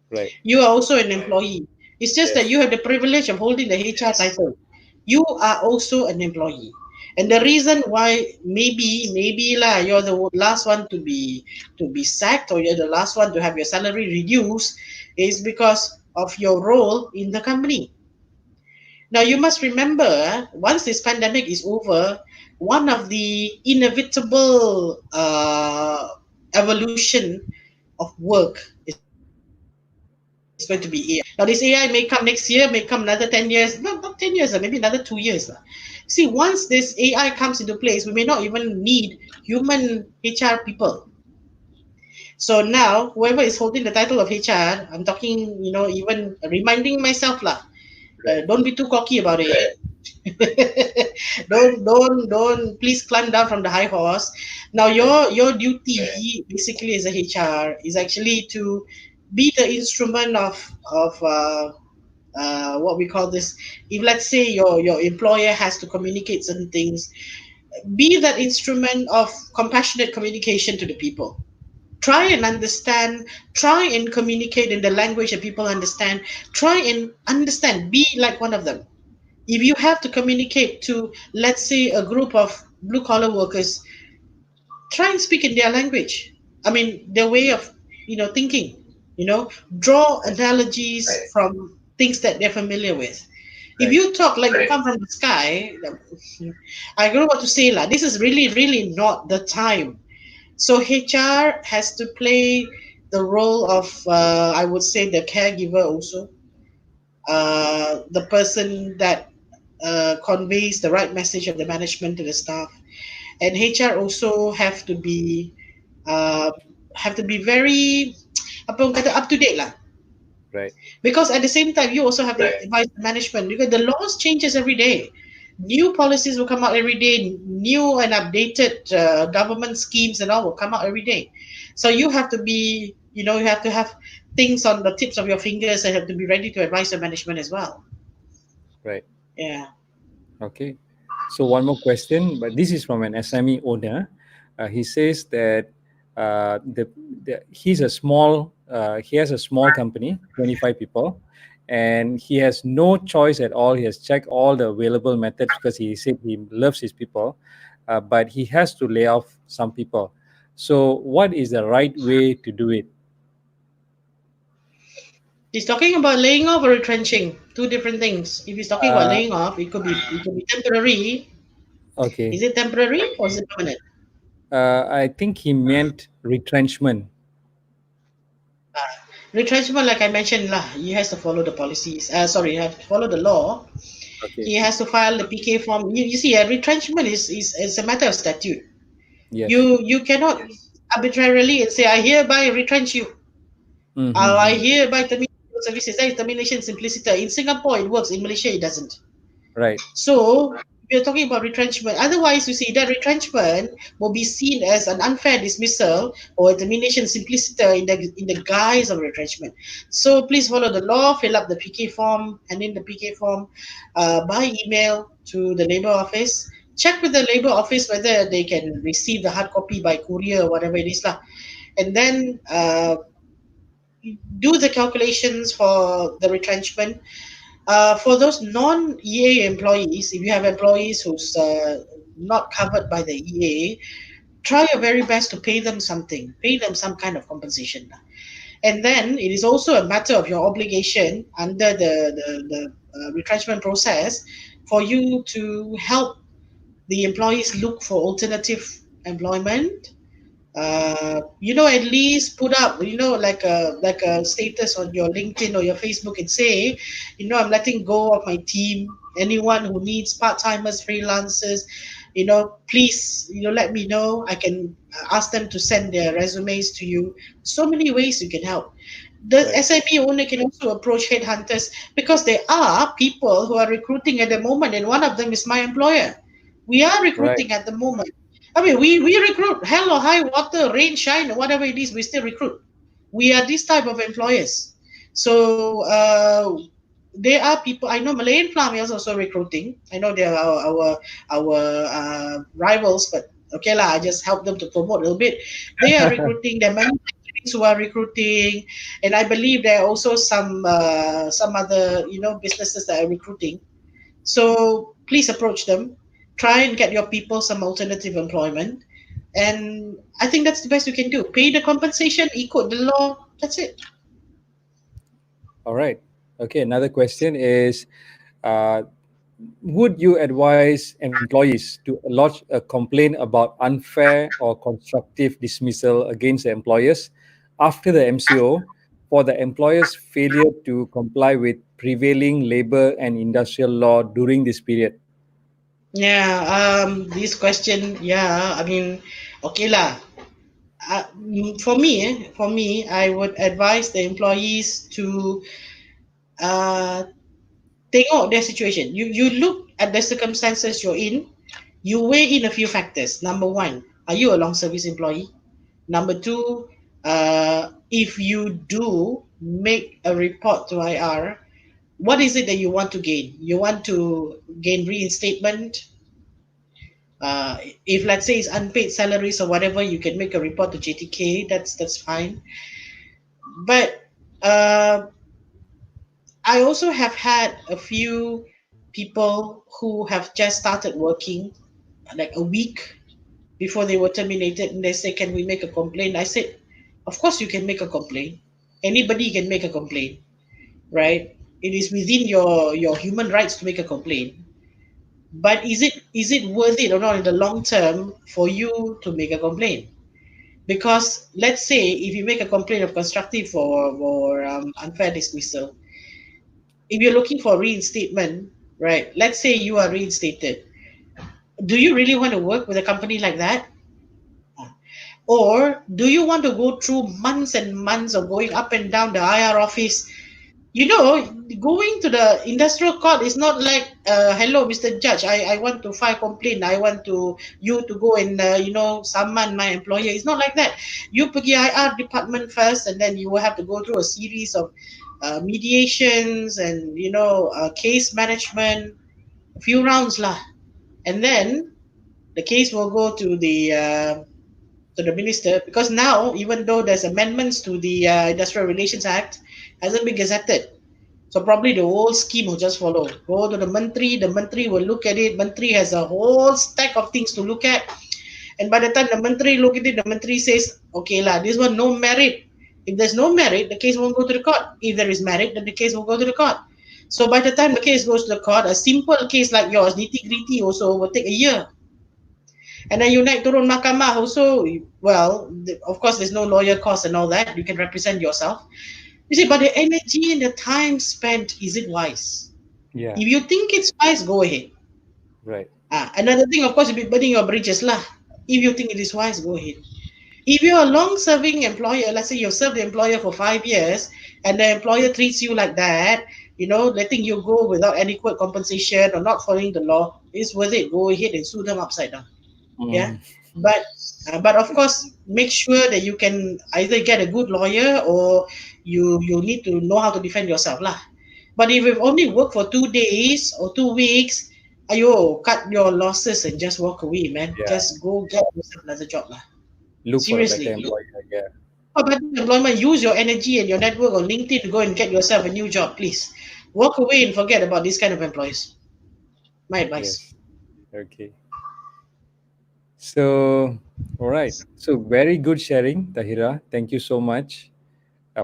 Right. You are also an employee. It's just that you Yes. have the privilege of holding the HR title. You are also an employee. And the reason why maybe lah you're the last one to be sacked, or you're the last one to have your salary reduced, is because of your role in the company. Now, you must remember, once this pandemic is over, one of the inevitable evolution of work is going to be AI. Now, this AI may come next year, may come another 10 years, not 10 years, maybe another 2 years. See, once this AI comes into place, we may not even need human HR people. So now, whoever is holding the title of HR, I'm talking, even reminding myself lah, Right. don't be too cocky about it. Don't please climb down from the high horse. Now Right. your duty basically as a HR is actually to be the instrument of what we call this. If let's say your employer has to communicate certain things, be that instrument of compassionate communication to the people. Try and understand, try and communicate in the language that people understand. Try and understand, be like one of them. If you have to communicate to, let's say, a group of blue collar workers, try and speak in their language. I mean, their way of thinking. Draw analogies from things that they're familiar with. If Right. you talk like you come from the sky, I don't know what to say lah. This is really really not the time. So HR has to play the role of, I would say, the caregiver also, the person that conveys the right message of the management to the staff. and HR also uh, have to be very apa orang kata up to date lah. Right. Because at the same time, you also have to advise the management because the laws changes every day. New policies will come out every day. New and updated government schemes and all will come out every day. So you have to be, you have to have things on the tips of your fingers and have to be ready to advise your management as well. Right. Yeah. Okay. So one more question, but this is from an SME owner. He says that he's a small he has a small company, 25 people, and he has no choice at all. He has checked all the available methods because he said he loves his people, but he has to lay off some people. So what is the right way to do it? He's talking about laying off or retrenching, two different things. If he's talking about Uh, laying off, it could be temporary. okay. Is it temporary or is it permanent? I think he meant retrenchment. Retrenchment, like I mentioned, lah, he has to follow the policies. Sorry, you have to follow the law. Okay. He has to file the PK form. You see, a retrenchment is a matter of statute. Yes. You cannot arbitrarily and say, I hereby retrench you. I Mm-hmm. hereby terminate your services. That is termination simpliciter. In Singapore, it works. In Malaysia, it doesn't. Right. So we're talking about retrenchment. Otherwise, you see that retrenchment will be seen as an unfair dismissal or a termination simpliciter in the guise of retrenchment. So please follow the law, fill up the PK form, and in the PK form by email to the Labour Office. Check with the Labour Office whether they can receive the hard copy by courier or whatever it is lah. And then do the calculations for the retrenchment for those non-EA employees, if you have employees who's not covered by the EA, try your very best to pay them something, pay them some kind of compensation. And then it is also a matter of your obligation under the retrenchment process for you to help the employees look for alternative employment, at least put up, like a status on your LinkedIn or your Facebook and say, I'm letting go of my team. Anyone who needs part-timers, freelancers, please, let me know. I can ask them to send their resumes to you. So many ways you can help. The Right. SIP owner can also approach headhunters because there are people who are recruiting at the moment, and one of them is my employer. We are Right. recruiting at the moment. I mean, we recruit hell or high water, rain, shine, or whatever it is, we still recruit. We are this type of employers. So there are people. I know Malayan Farm is also recruiting. I know they are our rivals, but okay lah. I just help them to promote a little bit. They are recruiting. There are many companies who are recruiting, and I believe there are also some other businesses that are recruiting. So please approach them. Try and get your people some alternative employment. And I think that's the best you can do. Pay the compensation, equal the law. That's it. All right. Okay. Another question is, uh, would you advise employees to lodge a complaint about unfair or constructive dismissal against the employers after the MCO for the employer's failure to comply with prevailing labor and industrial law during this period? Yeah, this question, yeah, I mean, okay lah. For me, I would advise the employees to uh, tengok their situation. You look at the circumstances you're in. You weigh in a few factors. Number one, are you a long service employee? Number two, if you do make a report to IR, what is it that you want to gain? You want to gain reinstatement. Uh, if let's say it's unpaid salaries or whatever, you can make a report to JTK. That's fine. But uh, I also have had a few people who have just started working like a week before they were terminated, and they say, "Can we make a complaint?" I said, "Of course you can make a complaint. Anybody can make a complaint, right? It is within your human rights to make a complaint. But is it worth it or not in the long term for you to make a complaint? Because let's say if you make a complaint of constructive or unfair dismissal, if you're looking for reinstatement, right? Let's say you are reinstated. Do you really want to work with a company like that? Or do you want to go through months and months of going up and down the IR office? You know, going to the industrial court is not like, hello, Mr. Judge, I want to file complaint. I want to you to go and summon my employer. It's not like that. You pergi IR department first, and then you will have to go through a series of mediations and case management, a few rounds lah, and then the case will go to the minister, because now, even though there's amendments to the Industrial Relations Act, hasn't been gazetted. So probably the whole scheme will just follow. Go to the Mantri, the Mantri will look at it. Mantri has a whole stack of things to look at. And by the time the Mantri look at it, the Mantri says, okay lah, this one no merit. If there's no merit, the case won't go to the court. If there is merit, then the case will go to the court. So by the time the case goes to the court, a simple case like yours, nitty-gritty also, will take a year. And then you naik turun mahkamah also, well, of course, there's no lawyer cost and all that. You can represent yourself. You see, but the energy and the time spent, is it wise? Yeah, If you think it's wise, go ahead. right. Another thing, of course, you'll be burning your bridges lah. If you think it is wise, go ahead. If you're a long-serving employer, let's say you've served the employer for 5 years, and the employer treats you like that, letting you go without adequate compensation or not following the law, it's worth it. Go ahead and sue them upside down. Yeah, Mm, but of course, make sure that you can either get a good lawyer, or you need to know how to defend yourself lah. But if you've only worked for 2 days or 2 weeks, ayo, cut your losses and just walk away, man. yeah, Just go get yourself another job lah. look for a better Seriously, look employer. Yeah, for better employment. Use your energy and your network on LinkedIn to go and get yourself a new job, please. Walk away and forget about these kind of employees. My advice. yes. Okay. So, all right. So, very good sharing, Tahira. Thank you so much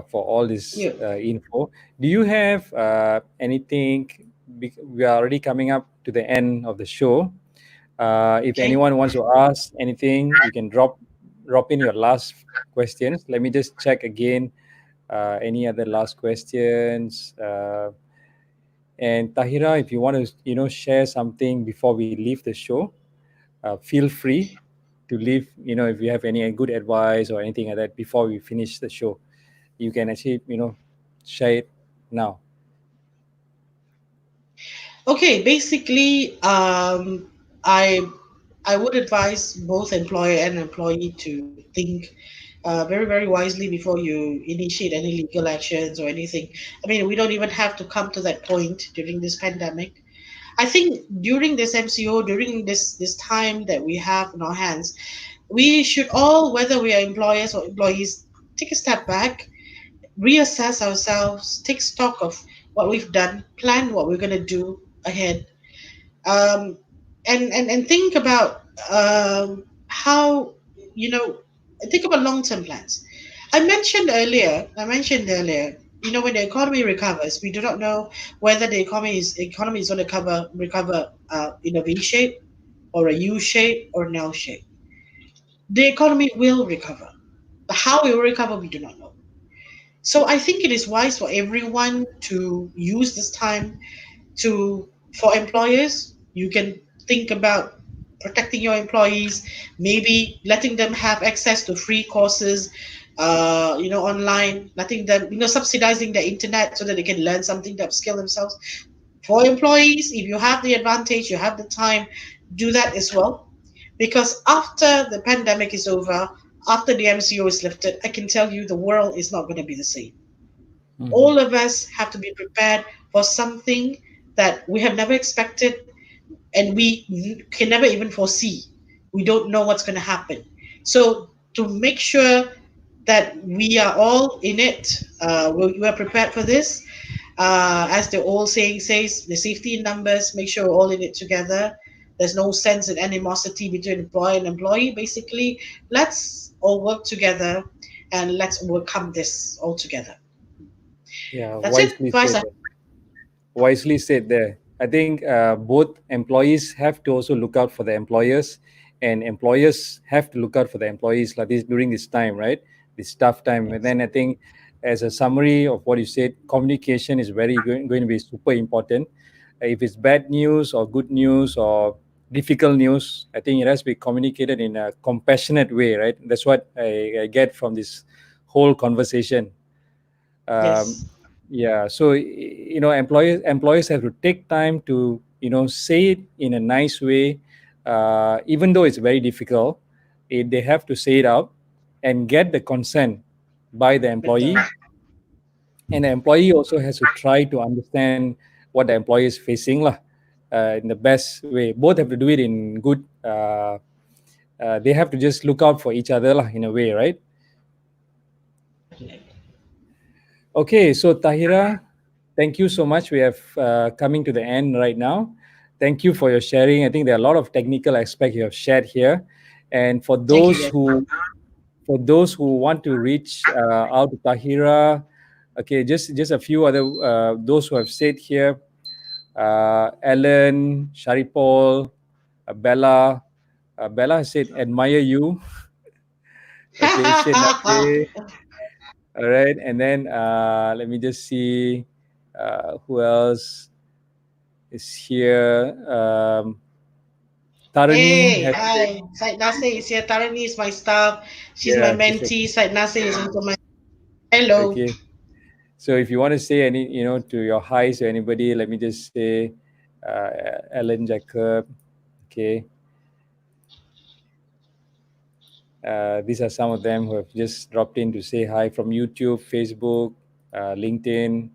for all this Yeah. info. Do you have anything? We are already coming up to the end of the show. If Okay. anyone wants to ask anything, you can drop in your last questions. Let me just check again. Any other last questions? And Tahira, if you want to, share something before we leave the show, feel free to leave. If you have any good advice or anything like that before we finish the show, you can actually, share it now. Okay, basically, I I would advise both employer and employee to think very, very wisely before you initiate any legal actions or anything. I mean, we don't even have to come to that point during this pandemic. I think during this MCO, during this time that we have in our hands, we should all, whether we are employers or employees, take a step back, reassess ourselves, take stock of what we've done, plan what we're going to do ahead, um, and think about how, you know think about long-term plans. I mentioned earlier, when the economy recovers, we do not know whether the economy is going to recover in a V shape or a U shape or an L shape. The economy will recover, but how it will recover, we do not know. So I think it is wise for everyone to use this time to for employers. You can think about protecting your employees, maybe letting them have access to free courses, online, letting them, subsidizing the internet so that they can learn something to upskill themselves. For employees, if you have the advantage, you have the time, do that as well. Because after the pandemic is over, after the MCO is lifted, I can tell you the world is not going to be the same. Mhm. All of us have to be prepared for something that we have never expected, and we can never even foresee. We don't know what's going to happen. So, to make sure that we are all in it, we are prepared for this. As the old saying says, the safety in numbers, make sure we're all in it together. There's no sense in animosity between employer and employee. Basically, let's all work together and let's overcome this all together. Yeah, That's it. wisely Advice. said. Wisely said there. I think both employees have to also look out for the employers, and employers have to look out for the employees like this during this time, right? This tough time. And then I think, as a summary of what you said, communication is going to be super important. If it's bad news or good news, or difficult news, I think it has to be communicated in a compassionate way, right? That's what I get from this whole conversation. Um, Yes, yeah, so employers have to take time to say it in a nice way, even though it's very difficult. They have to say it out and get the consent by the betul. employee, and the employee also has to try to understand what the employee is facing lah, in the best way. Both have to do it in good. They have to just look out for each other lah, in a way, right? Definitely. Okay, so Tahira, thank you so much. We have coming to the end right now. Thank you for your sharing. I think there are a lot of technical aspects you have shared here, and Thank you, Biasa. for those who want to reach out to Tahira, okay, just a few other those who have said here, Ellen, Sharipol, Bella. Bella said admire you. Okay, said Nate. All right, and then let me just see who else is here. Tarani Hey, has said, hi. Said Nasir is here. Tarani is my staff. She's my yeah, she said, mentee. Said Nasir is also my. Hello. okay. So if you want to say any, to your highs or anybody, let me just say, Ellen Jacob. Okay, these are some of them who have just dropped in to say hi from YouTube, Facebook, LinkedIn.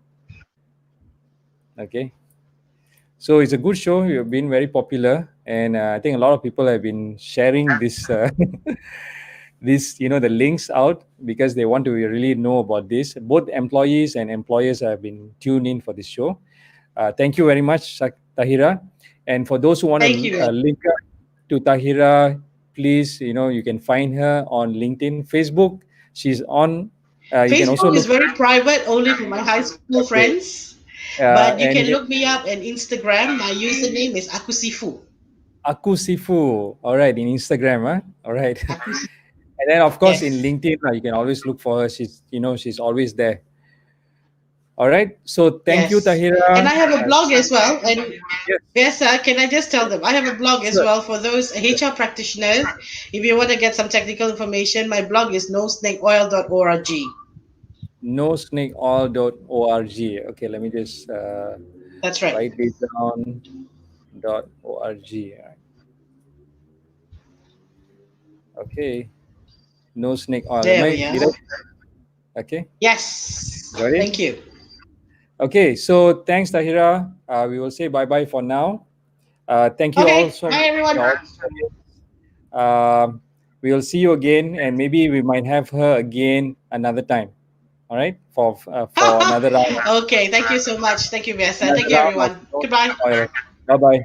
Okay, so it's a good show. You've been very popular, and I think a lot of people have been sharing this, this, the links out because they want to really know about this. Both employees and employers have been tuned in for this show. Thank you very much, Tahira. And for those who want Thank to you. link up to Tahira, please, you can find her on LinkedIn, Facebook. She's on. You can also Facebook is look. very private, only for my high school Okay. friends. But you And can look me up on Instagram. My username is Akusifu. Aku Sifu. All right, in Instagram, huh? All right. Akusifu. And then of course in Yes. LinkedIn, you can always look for her. She's always there. All right. So thank you, Yes. And Tahira. I have a blog as well. And Yes, yes, sir, can I just tell them? I have a blog as sure. well for those HR practitioners. If you want to get some technical information, my blog is nosnakeoil.org. Nosnakeoil.org. Okay, let me just That's right. write this down. .org. All right. Okay. No snake oil. Am There I? we are. Did I? Okay. Yes. Got it. Thank you. Okay. So thanks, Tahira. We will say bye bye for now. Thank you all Okay. so Bye, much for everyone. your audience. We will see you again, and maybe we might have her again another time. All right, for another round, Okay. Thank you so much. Thank you, Biasa. another Thank you, round of everyone. no Goodbye. snake oil. Bye bye.